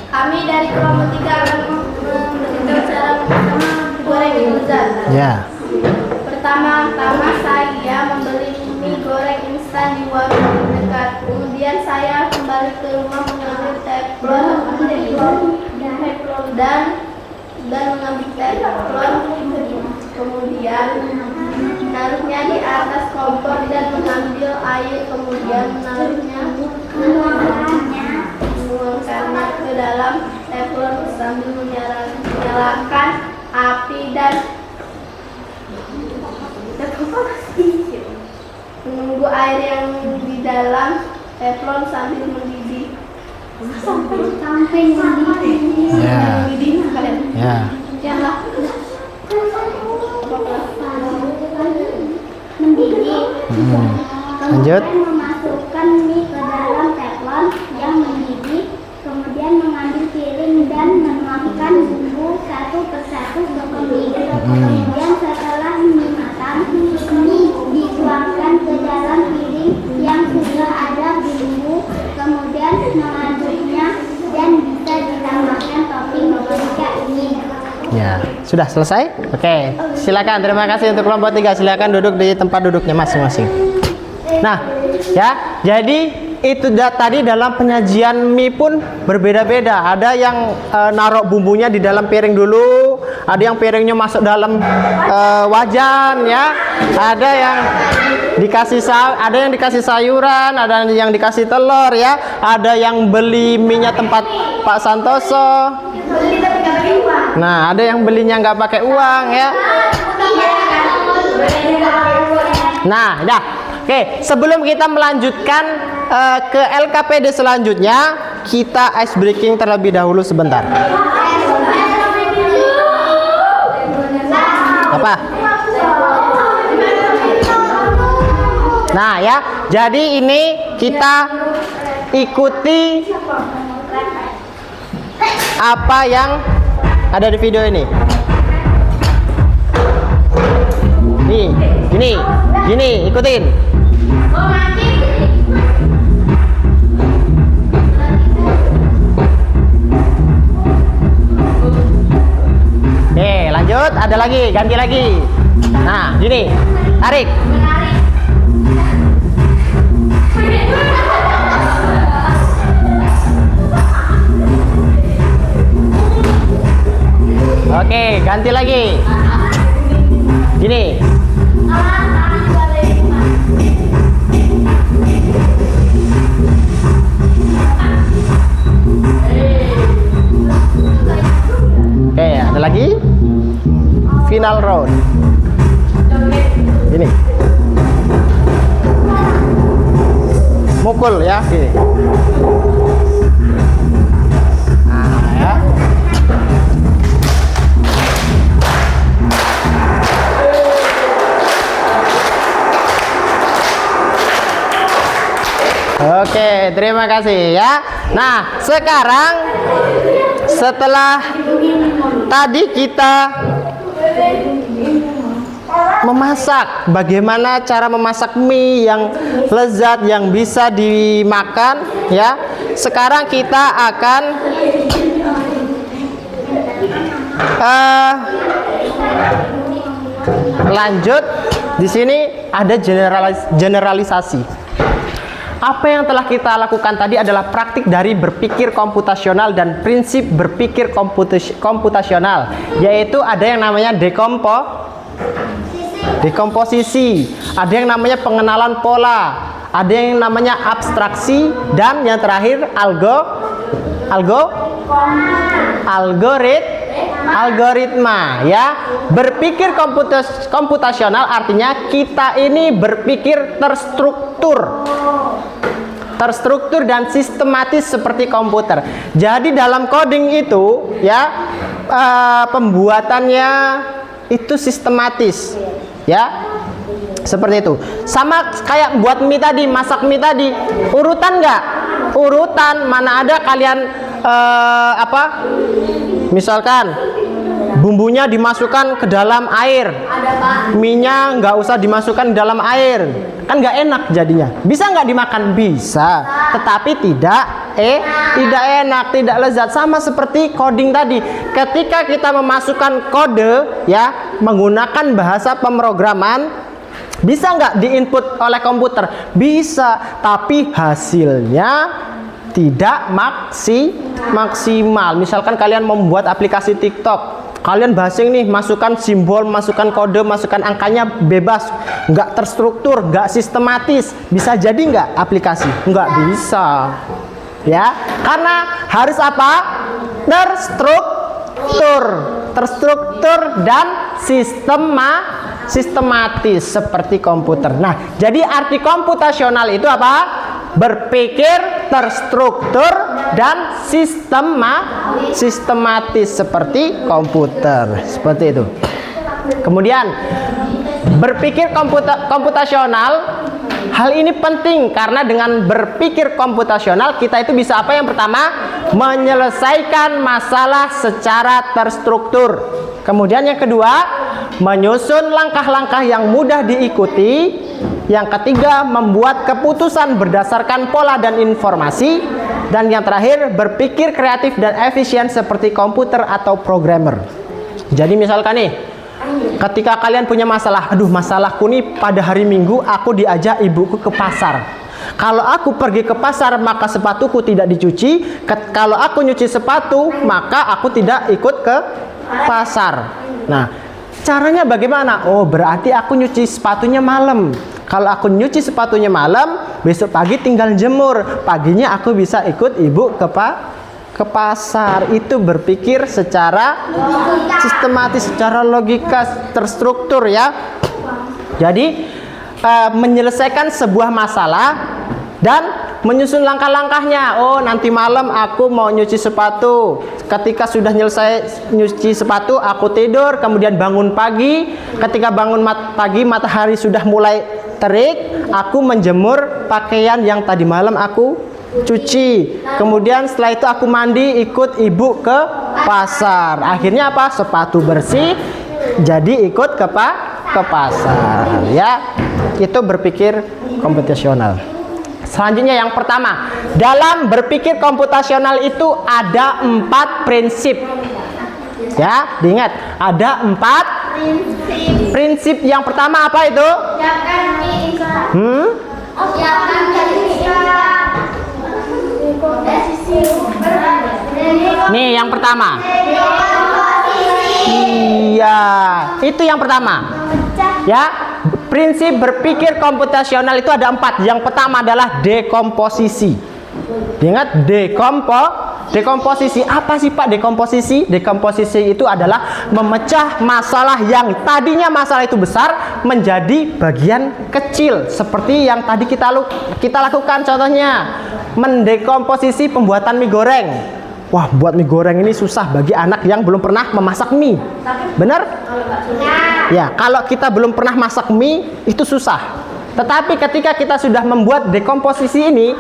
Kami dari kelompok 3 akan memberikan cara goreng mie instan. Ya. Pertama-tama saya membeli mie goreng instan di warung dekat. Kemudian saya kembali ke rumah mengambil teflon dan mengambil teflon. Kemudian menaruhnya di atas kompor dan mengambil air. Kemudian menuangkannya ke dalam teflon sambil menyalakan api dan menunggu air yang di dalam teflon sambil mendidih. Sampai mendidih. Ya. Ya. Mendidih. Lanjut. Memasukkan mie ke dalam teflon yang mendidih, kemudian mengambil piring dan menuangkan bumbu satu persatu ke mie. Kemudian setelah mie matang, mie dituangkan ke dalam piring yang sudah ada bumbu, kemudian mengaduknya dan bisa ditambahkan topping jika ingin. Ya, sudah selesai? Oke, silakan. Terima kasih untuk kelompok 3. Silakan duduk di tempat duduknya masing-masing. Nah, ya, jadi itu tadi dalam penyajian mie pun berbeda-beda. Ada yang naruh bumbunya di dalam piring dulu, ada yang piringnya masuk dalam wajan, ya. Ada yang dikasih sayuran, ada yang dikasih telur, ya. Ada yang beli mie-nya tempat Pak Santoso. Nah, ada yang belinya nggak pakai uang, ya. Nah, dah. Oke, sebelum kita melanjutkan ke LKPD selanjutnya, kita ice breaking terlebih dahulu sebentar. Apa? Nah, ya. Jadi ini kita ikuti apa yang ada di video ini. Nih, gini, ikutin. Oke, lanjut. Ada lagi, ganti lagi. Nah, gini, tarik. Oke, ganti lagi. Gini. Oke, ada lagi. Final round. Ini. Mukul ya, gini. Nah, ya. Oke, terima kasih ya. Nah, sekarang setelah tadi kita memasak, bagaimana cara memasak mie yang lezat yang bisa dimakan, ya. Sekarang kita akan lanjut. Di sini ada generalisasi. Apa yang telah kita lakukan tadi adalah praktik dari berpikir komputasional dan prinsip berpikir komputasional, yaitu ada yang namanya dekomposisi, ada yang namanya pengenalan pola, ada yang namanya abstraksi, dan yang terakhir Algoritma, ya. Berpikir komputasional artinya kita ini berpikir terstruktur dan sistematis seperti komputer. Jadi dalam coding itu, ya, pembuatannya itu sistematis, ya. Seperti itu. Sama kayak buat mie tadi, masak mie tadi. Urutan nggak? Urutan. Mana ada kalian misalkan bumbunya dimasukkan ke dalam air, mie-nya nggak usah dimasukkan ke dalam air, kan nggak enak jadinya. Bisa nggak dimakan? Bisa. Tetapi tidak enak, tidak lezat. Sama seperti coding tadi. Ketika kita memasukkan kode, ya, menggunakan bahasa pemrograman, bisa nggak diinput oleh komputer? Bisa, tapi hasilnya tidak maksimal. Misalkan kalian membuat aplikasi TikTok, kalian basing nih, masukkan simbol, masukkan kode, masukkan angkanya bebas, nggak terstruktur, nggak sistematis. Bisa jadi nggak aplikasi? Nggak bisa, ya, karena harus apa? Terstruktur dan sistematis seperti komputer. Nah, jadi arti komputasional itu apa? Berpikir terstruktur dan sistematis seperti komputer. Seperti itu. Kemudian berpikir komputasional, hal ini penting karena dengan berpikir komputasional kita itu bisa apa? Yang pertama, menyelesaikan masalah secara terstruktur. Kemudian yang kedua, menyusun langkah-langkah yang mudah diikuti. Yang ketiga, membuat keputusan berdasarkan pola dan informasi. Dan yang terakhir, berpikir kreatif dan efisien seperti komputer atau programmer. Jadi misalkan nih, ketika kalian punya masalah, aduh masalahku nih pada hari Minggu aku diajak ibuku ke pasar. Kalau aku pergi ke pasar maka sepatuku tidak dicuci. Kalau aku nyuci sepatu maka aku tidak ikut ke pasar. Nah, caranya bagaimana? Oh, berarti aku nyuci sepatunya malam. Kalau aku nyuci sepatunya malam, besok pagi tinggal jemur. Paginya aku bisa ikut ibu ke pasar. Itu berpikir secara sistematis, secara logika, terstruktur, ya. Jadi menyelesaikan sebuah masalah dan menyusun langkah-langkahnya. Oh, nanti malam aku mau nyuci sepatu. Ketika sudah selesai nyuci sepatu, aku tidur, kemudian bangun pagi. Ketika bangun pagi, matahari sudah mulai terik, aku menjemur pakaian yang tadi malam aku cuci. Kemudian setelah itu aku mandi, ikut ibu ke pasar. Akhirnya apa? Sepatu bersih, jadi ikut ke pasar, ya. Itu berpikir komputasional. Selanjutnya yang pertama, dalam berpikir komputasional itu ada 4 prinsip. Ya, diingat, ada 4 prinsip. Yang pertama apa itu? Nih yang pertama. Iya, itu yang pertama. Ya, prinsip berpikir komputasional itu ada 4. Yang pertama adalah dekomposisi. Ingat, dekomposisi. Apa sih Pak dekomposisi? Dekomposisi itu adalah memecah masalah yang tadinya masalah itu besar menjadi bagian kecil. Seperti yang tadi kita lakukan, contohnya mendekomposisi pembuatan mie goreng. Wah, buat mie goreng ini susah bagi anak yang belum pernah memasak mie. Benar? Ya, kalau kita belum pernah masak mie itu susah. Tetapi ketika kita sudah membuat dekomposisi ini,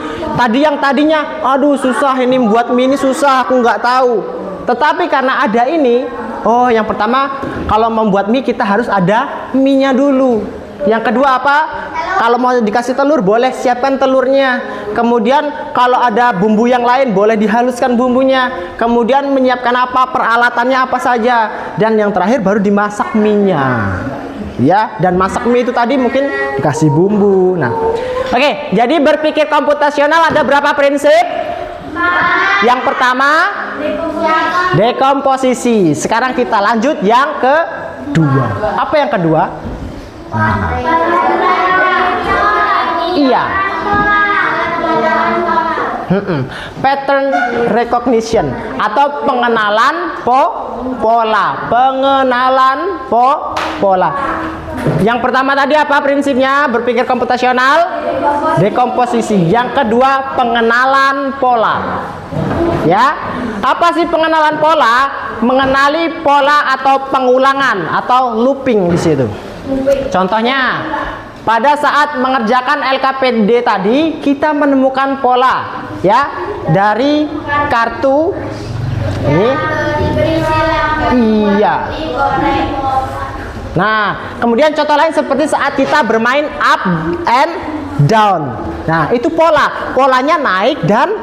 yang tadinya, aduh susah ini membuat mie ini susah, aku nggak tahu. Tetapi karena ada ini, oh yang pertama kalau membuat mie kita harus ada mie-nya dulu. Yang kedua apa? Kalau mau dikasih telur boleh siapkan telurnya. Kemudian kalau ada bumbu yang lain boleh dihaluskan bumbunya. Kemudian menyiapkan apa? Peralatannya apa saja. Dan yang terakhir baru dimasak mie-nya. Ya, dan masak mie itu tadi mungkin dikasih bumbu. Nah, oke, jadi berpikir komputasional ada berapa prinsip? Yang pertama, dekomposisi. Sekarang kita lanjut yang kedua. Apa yang kedua? Nah. Iya. Pattern recognition atau pengenalan pola. Pengenalan pola. Yang pertama tadi apa prinsipnya? Berpikir komputasional, dekomposisi. Yang kedua, pengenalan pola. Ya, apa sih pengenalan pola? Mengenali pola atau pengulangan atau looping di situ. Contohnya, pada saat mengerjakan LKPD tadi, kita menemukan pola, ya, dari kartu ini. Iya. Nah, kemudian contoh lain seperti saat kita bermain up and down. Nah, itu pola. Polanya naik dan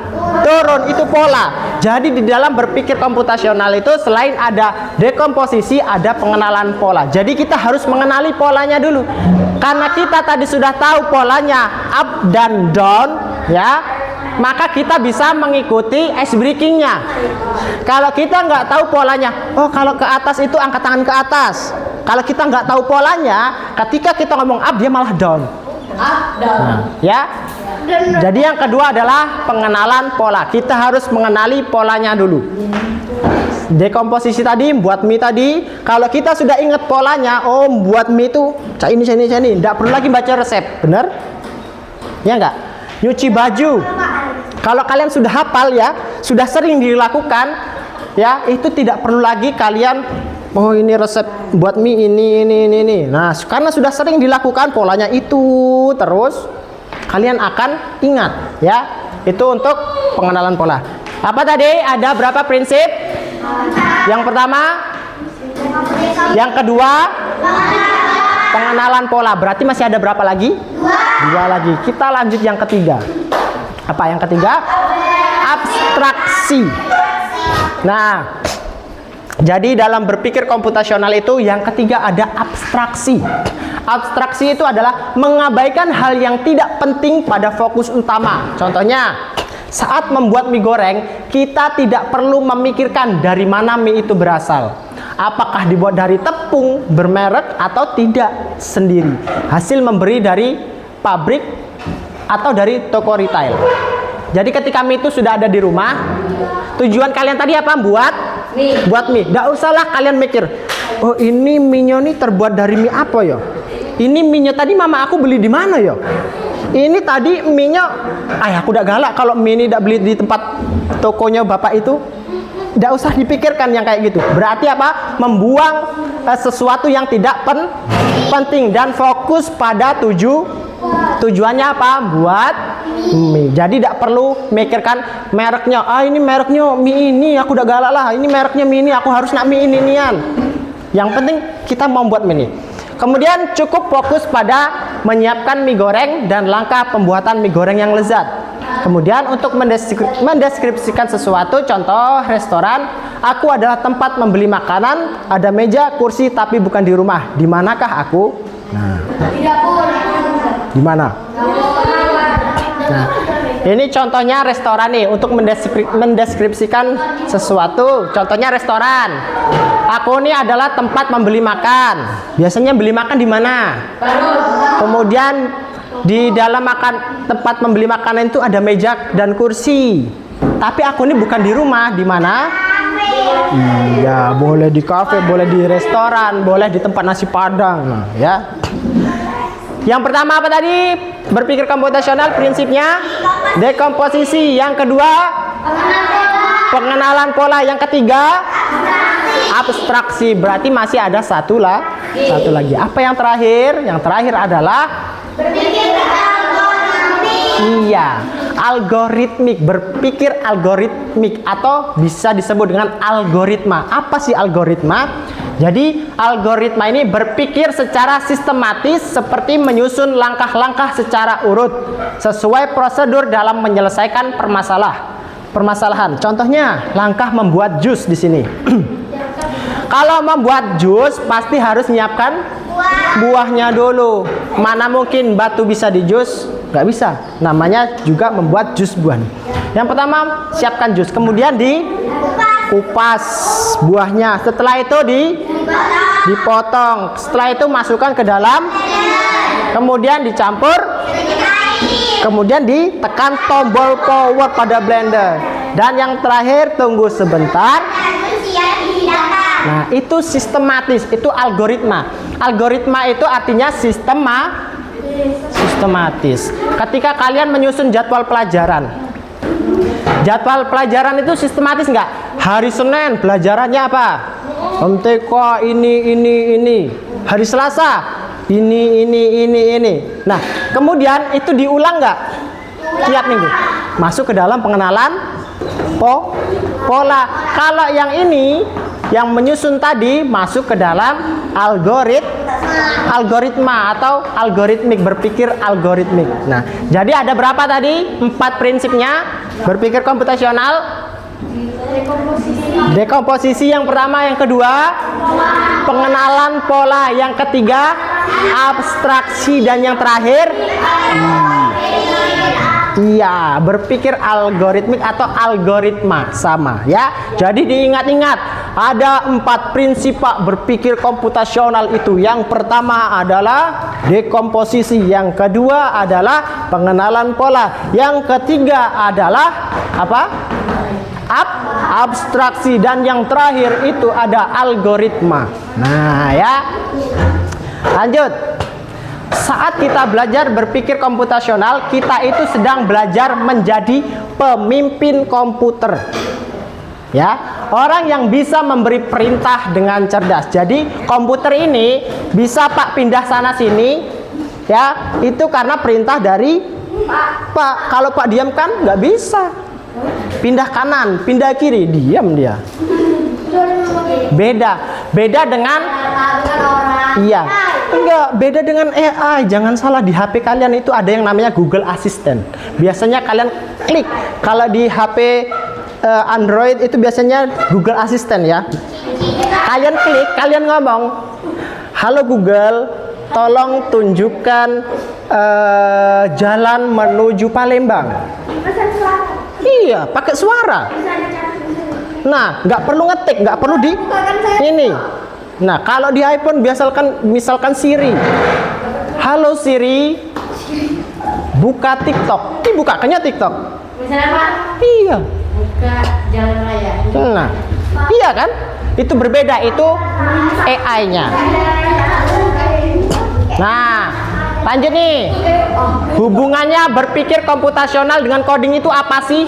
turun, itu pola. Jadi di dalam berpikir komputasional itu selain ada dekomposisi, ada pengenalan pola. Jadi kita harus mengenali polanya dulu. Karena kita tadi sudah tahu polanya up dan down, ya, maka kita bisa mengikuti ice breakingnya. Kalau kita nggak tahu polanya, oh kalau ke atas itu angkat tangan ke atas. Kalau kita nggak tahu polanya, ketika kita ngomong up dia malah down. Nah, ya. Jadi yang kedua adalah pengenalan pola. Kita harus mengenali polanya dulu. Dekomposisi tadi, buat mie tadi, kalau kita sudah ingat polanya, oh buat mie itu cak ini, tidak perlu lagi baca resep, bener? Ya enggak? Nyuci baju, kalau kalian sudah hafal ya, sudah sering dilakukan, ya itu tidak perlu lagi kalian, oh ini resep buat mie ini. Nah, karena sudah sering dilakukan polanya itu terus, kalian akan ingat, ya. Itu untuk pengenalan pola. Apa tadi? Ada berapa prinsip? Yang pertama, yang kedua, pengenalan pola. Berarti masih ada berapa lagi? Dua lagi. Kita lanjut yang ketiga. Apa yang ketiga? Abstraksi. Nah, jadi dalam berpikir komputasional itu yang ketiga ada abstraksi. Abstraksi itu adalah mengabaikan hal yang tidak penting pada fokus utama. Contohnya, saat membuat mie goreng, kita tidak perlu memikirkan dari mana mie itu berasal. Apakah dibuat dari tepung bermerek atau tidak sendiri. Hasil memberi dari pabrik atau dari toko retail. Jadi ketika mie itu sudah ada di rumah, tujuan kalian tadi apa? Buat mie. Nggak usahlah kalian mikir, oh ini mie-nya nih terbuat dari mie apa ya? Ini mie-nya tadi mama aku beli di mana ya? Ini tadi mie-nya, aku udah galak kalau mie ini udah beli di tempat tokonya bapak itu. Nggak usah dipikirkan yang kayak gitu. Berarti apa? Membuang sesuatu yang tidak penting dan fokus pada tujuannya apa? Buat mie. Jadi tidak perlu mikirkan mereknya. Ini mereknya mie ini, aku udah galak lah. Ini mereknya mie ini, aku harus nak mie ini-inian. Yang penting kita mau buat mie ini. Kemudian cukup fokus pada menyiapkan mie goreng dan langkah pembuatan mie goreng yang lezat. Kemudian untuk mendeskripsikan sesuatu, contoh restoran, aku adalah tempat membeli makanan, ada meja, kursi, tapi bukan di rumah. Di manakah aku? Nah, di mana? Nah, ini contohnya restoran nih untuk mendeskripsikan sesuatu. Contohnya restoran. Aku ini adalah tempat membeli makan. Biasanya beli makan di mana? Kemudian di dalam tempat membeli makanan itu ada meja dan kursi. Tapi aku ini bukan di rumah. Di mana? Iya, boleh di kafe, boleh di restoran, boleh di tempat nasi padang. Nah, ya. Yang pertama apa tadi? Berpikir komputasional prinsipnya dekomposisi. Yang kedua pengenalan pola. Yang ketiga abstraksi. Berarti masih ada satu lagi. Apa yang terakhir? Yang terakhir adalah berpikir algoritmik. Iya, algoritmik, berpikir algoritmik atau bisa disebut dengan algoritma. Apa sih algoritma? Jadi algoritma ini berpikir secara sistematis seperti menyusun langkah-langkah secara urut sesuai prosedur dalam menyelesaikan permasalahan. Contohnya langkah membuat jus di sini. Kalau membuat jus pasti harus menyiapkan buahnya dulu. Mana mungkin batu bisa di jus? Nggak bisa. Namanya juga membuat jus buah. Yang pertama siapkan jus, kemudian dikupas buahnya. Setelah itu dipotong. Setelah itu masukkan ke dalam, kemudian dicampur kemudian ditekan tombol power pada blender. Dan yang terakhir tunggu sebentar. Nah, itu sistematis, itu algoritma. Algoritma itu artinya sistematis. Ketika kalian menyusun jadwal pelajaran itu sistematis nggak? Hari Senin pelajarannya apa? MTK ini. Hari Selasa ini. Nah, kemudian itu diulang nggak? Tiap minggu. Masuk ke dalam pengenalan pola. Kalau yang ini, yang menyusun tadi masuk ke dalam algoritma atau algoritmik, berpikir algoritmik. Nah, jadi ada berapa tadi? 4 prinsipnya berpikir komputasional. Dekomposisi yang pertama, yang kedua pengenalan pola, yang ketiga abstraksi, dan yang terakhir iya, berpikir algoritmik atau algoritma, sama ya. Jadi diingat-ingat, ada 4 prinsip Pak berpikir komputasional itu. Yang pertama adalah dekomposisi, yang kedua adalah pengenalan pola, yang ketiga adalah apa? Abstraksi, dan yang terakhir itu ada algoritma. Nah ya, lanjut. Saat kita belajar berpikir komputasional, kita itu sedang belajar menjadi pemimpin komputer. Ya, orang yang bisa memberi perintah dengan cerdas. Jadi komputer ini bisa Pak pindah sana sini, ya, itu karena perintah dari Pak. Kalau Pak diam kan nggak bisa. Pindah kanan, pindah kiri, diam dia. Beda dengan iya. Enggak, beda dengan AI. Jangan salah, di HP kalian itu ada yang namanya Google Assistant. Biasanya kalian klik. Kalau di HP Android itu biasanya Google Assistant ya. Kalian klik, kalian ngomong, "Halo Google, tolong tunjukkan jalan menuju Palembang." Iya, pakai suara. Nah, nggak perlu ngetik, nggak perlu di ini. Nah, kalau di iPhone misalkan Siri. "Halo Siri, buka TikTok." Bukakannya TikTok. Misalnya Pak? Iya. Buka jalan raya. Nah, iya kan? Itu berbeda, itu AI-nya. Nah, lanjut nih. Hubungannya berpikir komputasional dengan coding itu apa sih?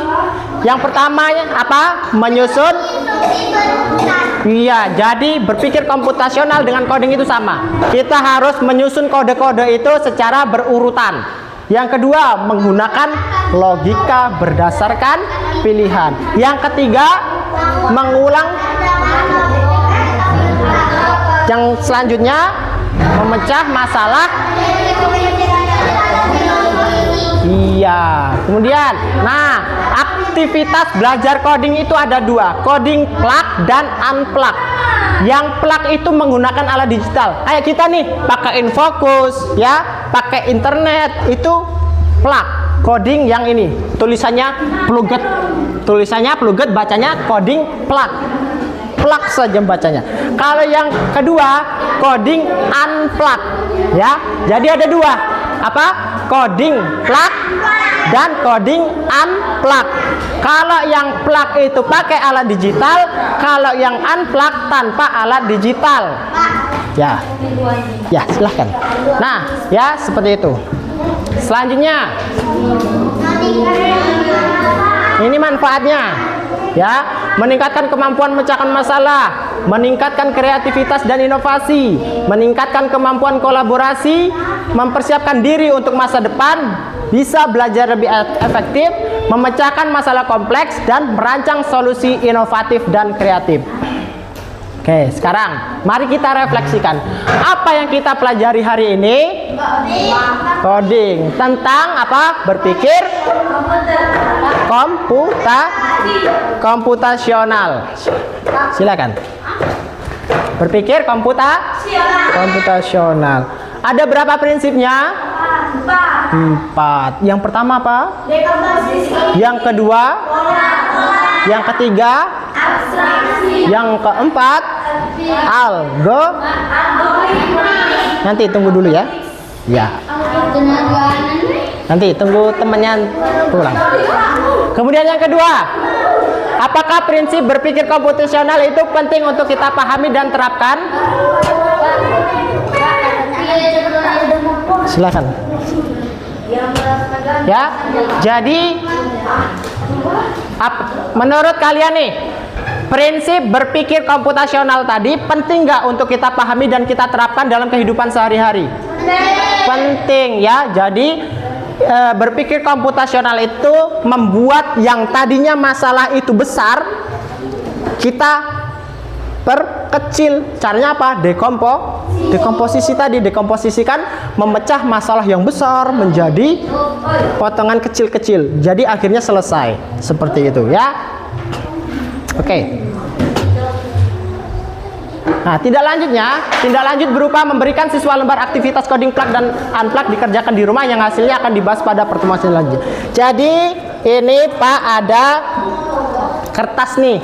Yang pertamanya apa? Menyusun. Iya, jadi berpikir komputasional dengan coding itu sama. Kita harus menyusun kode-kode itu secara berurutan. Yang kedua, menggunakan logika berdasarkan pilihan. Yang ketiga, mengulang. Yang selanjutnya, memecah masalah. Iya, kemudian, nah, aktivitas belajar coding itu ada 2, coding plug dan unplug. Yang plug itu menggunakan alat digital. Kayak kita nih, pakai InFocus, ya, pakai internet, itu plug. Coding yang ini, tulisannya pluget. Tulisannya pluget, bacanya coding plug. Plug saja bacanya. Kalau yang kedua, coding unplug, ya. Jadi ada 2. Apa? Coding plug dan coding unplug. Kalau yang plug itu pakai alat digital, kalau yang unplug tanpa alat digital. Ya. Ya, silahkan. Nah, ya seperti itu. Selanjutnya, ini manfaatnya. Ya, meningkatkan kemampuan memecahkan masalah, meningkatkan kreativitas dan inovasi, meningkatkan kemampuan kolaborasi, mempersiapkan diri untuk masa depan, bisa belajar lebih efektif, memecahkan masalah kompleks, dan merancang solusi inovatif dan kreatif. Oke, sekarang mari kita refleksikan. Apa yang kita pelajari hari ini? Coding. Tentang apa? Berpikir komputasional. Silakan. Berpikir komputasional. Ada berapa prinsipnya? 4. Yang pertama apa? Yang kedua? Yang ketiga? Yang keempat? Nanti tunggu dulu ya. Ya. Nanti tunggu temannya pulang. Kemudian yang kedua, apakah prinsip berpikir komputasional itu penting untuk kita pahami dan terapkan? Silakan. Ya, jadi menurut kalian nih, prinsip berpikir komputasional tadi penting nggak untuk kita pahami dan kita terapkan dalam kehidupan sehari-hari? Penting ya. Jadi berpikir komputasional itu membuat yang tadinya masalah itu besar kita perkecil. Caranya apa? Dekomposisi tadi, dekomposisikan, memecah masalah yang besar menjadi potongan kecil-kecil. Jadi akhirnya selesai. Seperti itu ya. Oke. Nah, tindak lanjut berupa memberikan siswa lembar aktivitas coding plug dan unplug dikerjakan di rumah yang hasilnya akan dibahas pada pertemuan selanjutnya. Jadi ini Pak ada kertas nih.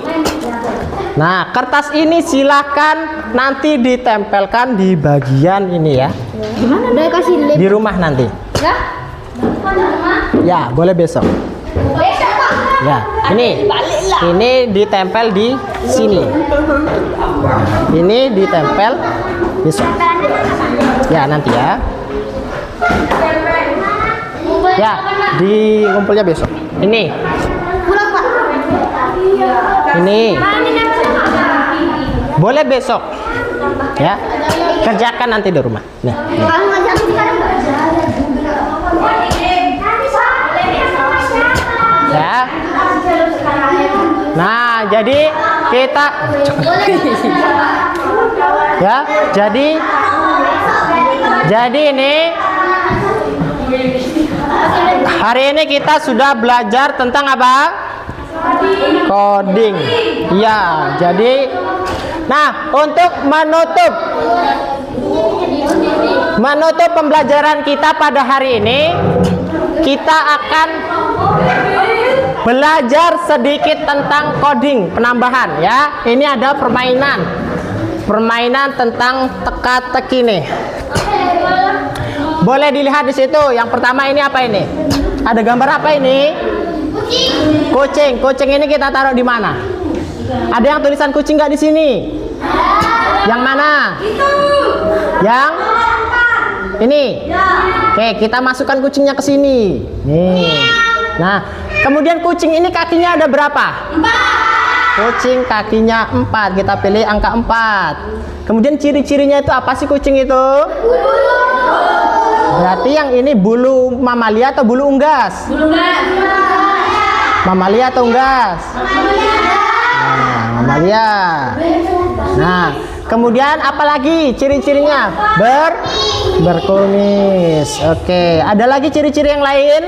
Nah, kertas ini silakan nanti ditempelkan di bagian ini ya. Gimana? Udah kasih link. Di rumah nanti. Ya? Ya, boleh besok. Ya, ini ditempel di sini. Ini ditempel besok. Ya, nanti ya. Ya, di ngumpulnya besok. Ini. Ini. Boleh besok. Ya. Kerjakan nanti di rumah. Nah. Ya. Nah, jadi kita ya, jadi ini hari ini kita sudah belajar tentang apa? Coding. Ya, jadi nah, untuk menutup pembelajaran kita pada hari ini, kita akan belajar sedikit tentang coding, penambahan ya. Ini ada permainan tentang teka-teki nih. Boleh dilihat di situ. Yang pertama ini apa ini? Ada gambar apa ini? Kucing. Kucing ini kita taruh di mana? Ada yang tulisan kucing nggak di sini? Yang mana? Yang ini. Oke, kita masukkan kucingnya ke sini. Nih. Nah, kemudian kucing ini kakinya ada berapa? 4. Kucing kakinya 4. Kita pilih angka 4. Kemudian ciri-cirinya itu apa sih kucing itu? Berarti yang ini bulu mamalia atau bulu unggas? Bulu unggas. Mamalia atau unggas? Nah, mamalia. Nah, kemudian apalagi ciri-cirinya? Berkumis. Oke, ada lagi ciri-ciri yang lain?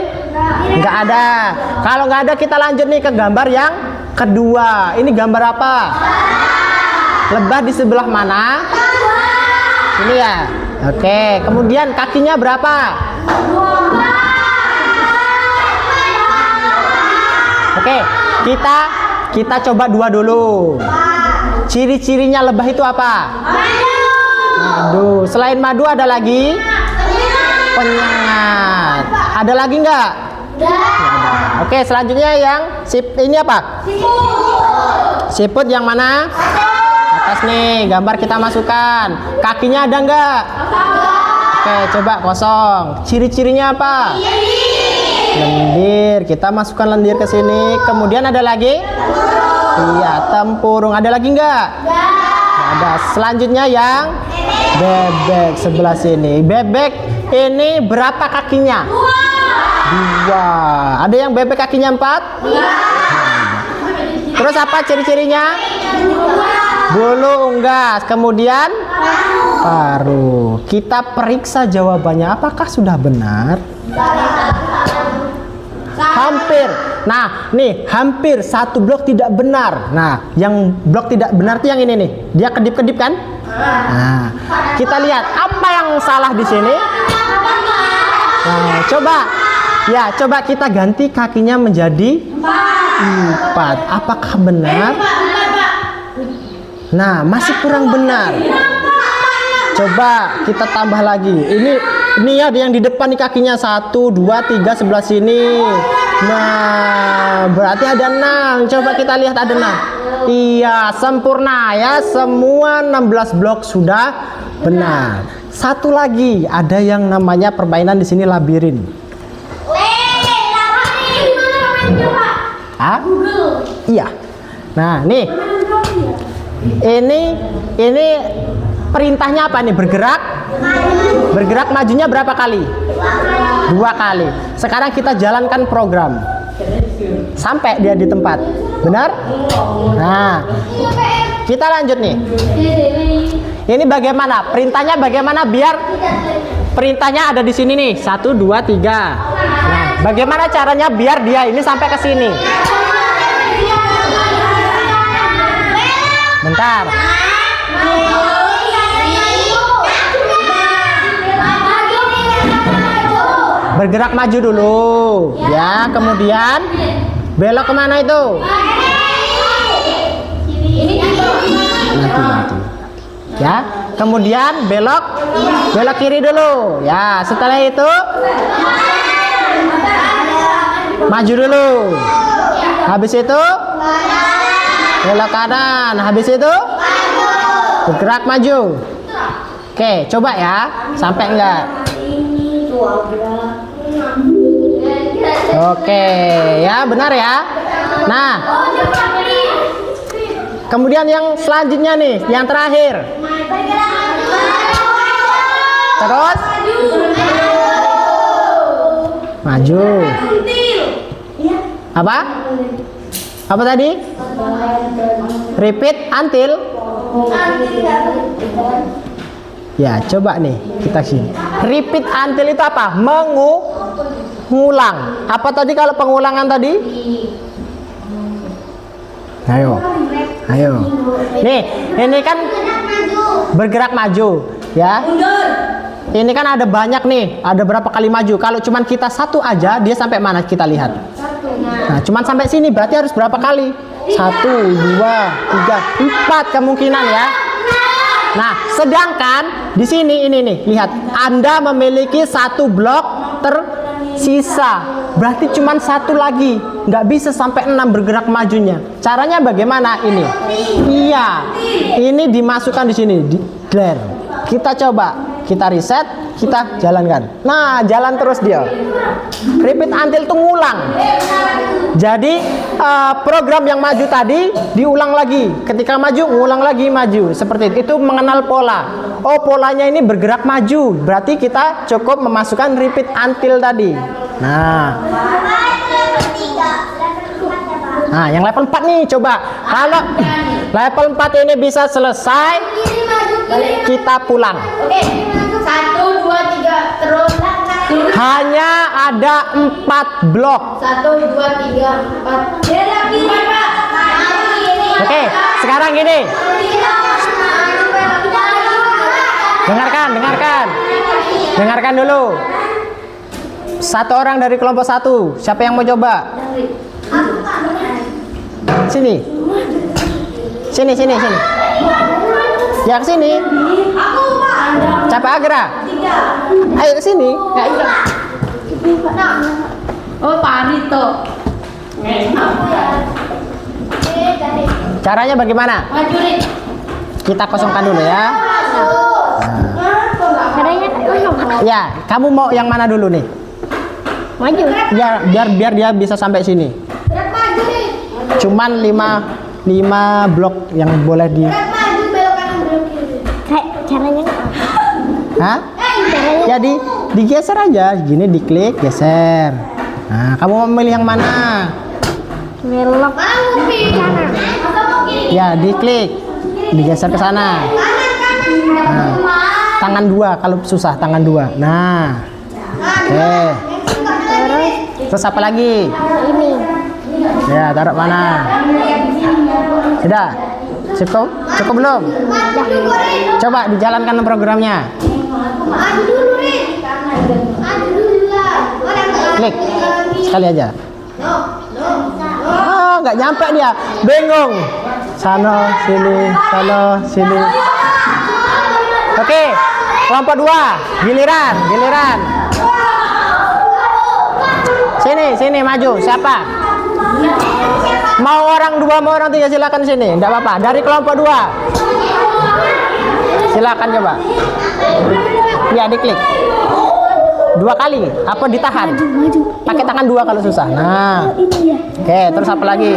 Nggak ada. Kalau nggak ada, kita lanjut nih ke gambar yang kedua. Ini gambar apa? Lebah di sebelah mana? Ini ya. Oke, kemudian kakinya berapa? Oke, kita coba dua dulu. Ciri-cirinya lebah itu apa? Madu. Selain madu ada lagi? Penyengat. Ada lagi nggak? Oke, selanjutnya yang ini apa? Siput yang mana? Atas nih, gambar kita masukkan. Kakinya ada nggak? Oke, coba kosong. Ciri-cirinya apa? Lendir. Kita masukkan lendir ke sini. Kemudian ada lagi? Iya, tempurung. Ada lagi nggak? Nggak ada. Selanjutnya yang bebek sebelah sini. Bebek ini berapa kakinya? 2. Ada yang bebek kakinya 4? Terus apa ciri-cirinya? Bulu unggas. Kemudian paruh. Kita periksa jawabannya. Apakah sudah benar? Hampir. Nah, nih hampir satu blok tidak benar. Nah, yang blok tidak benar itu yang ini nih. Dia kedip-kedip kan? Nah, kita lihat apa yang salah di sini. Nah, coba kita ganti kakinya menjadi 4. Apakah benar? Nah, masih kurang benar. Coba kita tambah lagi. Ini Ini ada yang di depan nih kakinya 1, 2, 3 sebelah sini. Nah, berarti ada 6. Coba kita lihat ada 6. Iya, sempurna ya. Semua 16 blok sudah benar. Satu lagi, ada yang namanya permainan di sini labirin. Ah? Iya. Nah, nih. Ini perintahnya apa nih? Bergerak. Bergerak majunya berapa kali? 2 kali. Sekarang kita jalankan program sampai dia di tempat. Benar? Nah, kita lanjut nih. Ini bagaimana? Perintahnya bagaimana biar perintahnya ada di sini nih. 1, 2, 3. Nah, bagaimana caranya biar dia ini sampai ke sini? Bentar. Bergerak maju dulu, ya. Kemudian belok kemana itu? Nanti. Ya. Kemudian belok kiri dulu, ya. Setelah itu maju dulu. Habis itu belok kanan. Habis itu bergerak maju. Oke, coba ya. Sampai enggak? Oke, ya benar ya. Nah, kemudian yang selanjutnya nih, yang terakhir. Terus maju. Apa? Apa tadi? Repeat until. Ya, coba nih kita sini. Repeat until itu apa? Mengulang. Apa tadi kalau pengulangan tadi? Ayo. Nih, ini kan bergerak maju, ya. Ini kan ada banyak nih. Ada berapa kali maju? Kalau cuman kita satu aja, dia sampai mana kita lihat? Nah, cuman sampai sini berarti harus berapa kali? 1, 2, 3, 4 kemungkinan ya. Nah, sedangkan di sini ini nih, lihat, Anda memiliki 1 blok tersisa. Berarti cuma 1 lagi, nggak bisa sampai 6 bergerak majunya. Caranya bagaimana ini? Iya, ini dimasukkan di sini, di declare. Kita coba, kita reset, kita jalankan. Nah, jalan terus dia. Repeat until itu ngulang. Jadi program yang maju tadi diulang lagi. Ketika maju, ngulang lagi maju. Seperti itu. Itu mengenal pola. Oh, polanya ini bergerak maju. Berarti kita cukup memasukkan repeat until tadi. Nah, yang level 4 nih coba. Kalau level 4 ini bisa selesai, kita pulang. Oke, 1, 2, 3, terus. Hanya ada 4 blok. 1, 2, 3, 4. Oke, sekarang gini. Dengarkan dulu. 1 orang dari kelompok 1. Siapa yang mau coba? Sini. Ya ke sini. Siapa Agra? Ayo ke sini. Oh, Parito. Caranya bagaimana? Maju nih. Kita kosongkan dulu ya. Caranya Ya, kamu mau yang mana dulu nih? maju. Ya, biar dia bisa sampai sini. Maju nih. Cuman 5 blok yang boleh di. Maju belok kanan belok kiri. Caranya Hah? Ya digeser aja, gini diklik, geser. Nah, kamu mau memilih yang mana? belok kanan. Ya, diklik, digeser ke sana. Nah, tangan 2 kalau susah, tangan 2. Nah, oke. Terus apa lagi? Ini. Ya, taruh mana? Sudah? Cukup belum? Coba dijalankan programnya. Maju dulu nih. Maju dulu lah. Klik sekali aja. Oh, nggak nyampe dia, bingung. Sana sini. Oke, Kelompok 2, giliran. Sini maju. Siapa? Mau orang 2, mau orang 3 silakan sini. Enggak apa-apa. Dari kelompok 2. Silakan coba. Ya, diklik. 2 kali. Apa ditahan? Pakai tangan 2 kalau susah. Nah. Oke, terus apa lagi?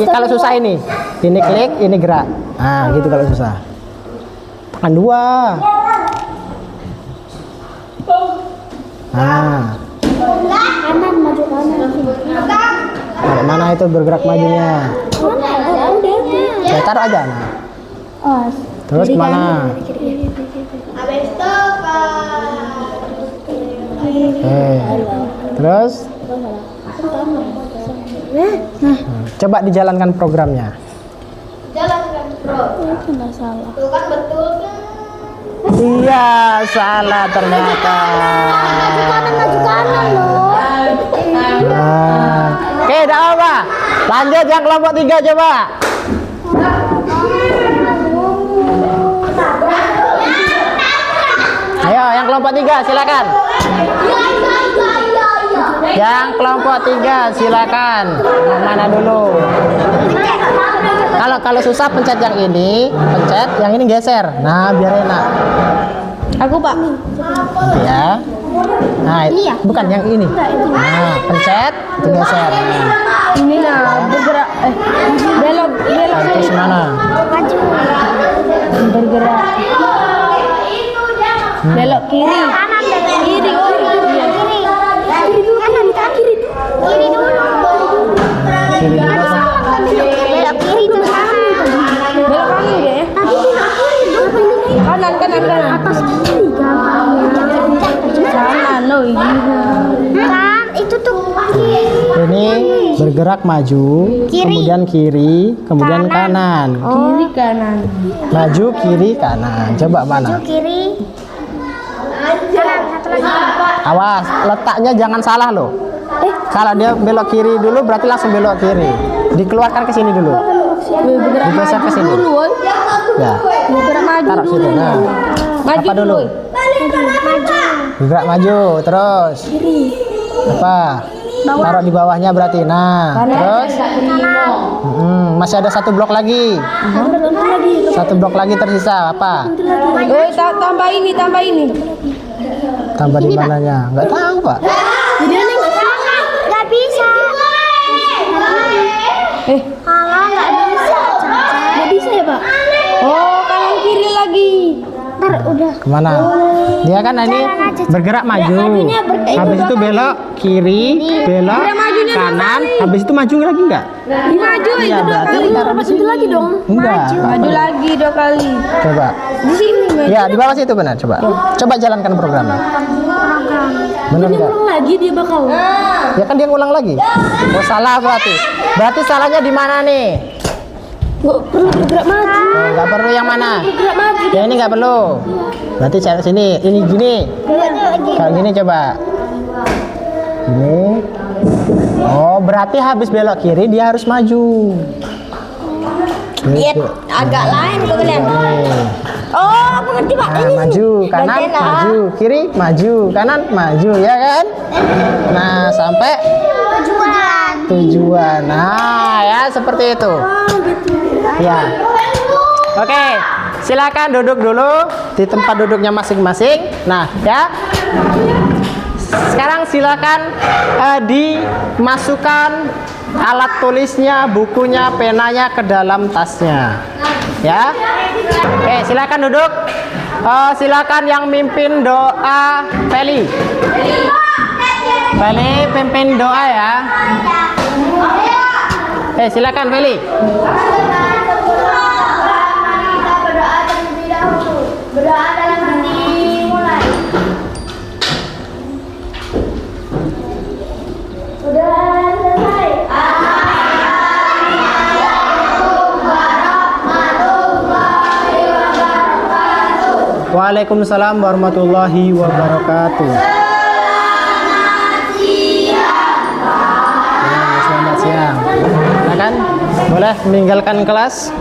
Kalau susah ini klik, ini gerak. Nah, gitu kalau susah. Tangan 2. Nah. Kanan, maju kanan. Taruh mana itu bergerak majunya? Ya, taruh aja. Nah. Terus mana? Habis itu Terus? Coba dijalankan programnya. jalankan bro. Tuh kan betul kan? Iya, salah ternyata. Maju kanan loh. Nah. Oke, udah apa? Lanjut yang kelompok 3 coba. Ayo, yang kelompok 3 silakan. Yang kelompok 3 silakan. Yang mana dulu? Kalau susah pencet yang ini, yang ini geser. Nah, biar enak. Aku Pak. Nanti ya. Nah, Ini ya? bukan yang ini. Nah, pencet itu geser. Nah, Ini lah bergerak. Belok terus mana? maju. Bergerak. Belok kiri. Kanan kiri. Kiri. Kiri dulu. Kiri dulu. Belok kiri terus kanan. Belok kanan ya? Kanan. Atas kiri kanan loh iya. Kan itu tuh Ini bergerak maju, kemudian kiri, kemudian kanan. kiri kanan. Maju, kiri, kanan. Coba mana? Kiri. Kanan satu lagi. Awas, letaknya jangan salah loh. Kalau dia belok kiri dulu berarti langsung belok kiri. Dikeluarkan ke sini dulu. Digeser ke sini. Ya. Bergerak maju. Taruh situ. Nah. Apa dulu? Bergerak maju, terus. Apa? Taruh di bawahnya berarti. Nah, terus masih ada 1 blok lagi. 1 blok lagi tersisa. Apa? Tambah ini. Tambah di mananya? Nggak tahu, Pak. Nggak bisa. Nggak bisa ya Pak? Oh kanan kiri lagi. Ntar udah. Kemana? Dia kan ini bergerak maju. Habis itu belok kiri, belok kanan. Habis itu maju lagi nggak? Maju Iya, berarti taruh di sini. lagi dong. Enggak. Maju lagi 2 kali. Coba. Di sini maju. Ya, di bawah situ benar. Coba. Coba jalankan programnya. Benar nggak? Lagi dia bakal. Ya kan dia ngulang lagi. Oh, salah berarti. Berarti salahnya di mana nih? Perlu bergerak maju. Oh, nggak perlu yang mana? Bergerak maju. Yang ini nggak perlu. Berarti cari sini. Ini gini. Kalau gini coba. Ini. Oh, berarti habis belok kiri dia harus maju. Gitu. Agak lain kok kalian. Nih. Oh, aku ngerti Pak. Nah, maju kanan, Gantian lah. maju kiri, maju kanan, maju ya kan? Nah, sampai tujuan. Nah, ya seperti itu. Ya. Oke, silakan duduk dulu di tempat duduknya masing-masing. Nah, ya. Sekarang silakan dimasukkan alat tulisnya, bukunya, penanya ke dalam tasnya. Ya. Oke, silakan duduk. Silakan yang mimpin doa Feli. Feli pimpin doa ya. Silakan Feli. Berdoa dalam hati mulai. Udah selesai. Waalaikumsalam warahmatullahi wabarakatuh. Selamat siang. Silakan. Boleh meninggalkan kelas.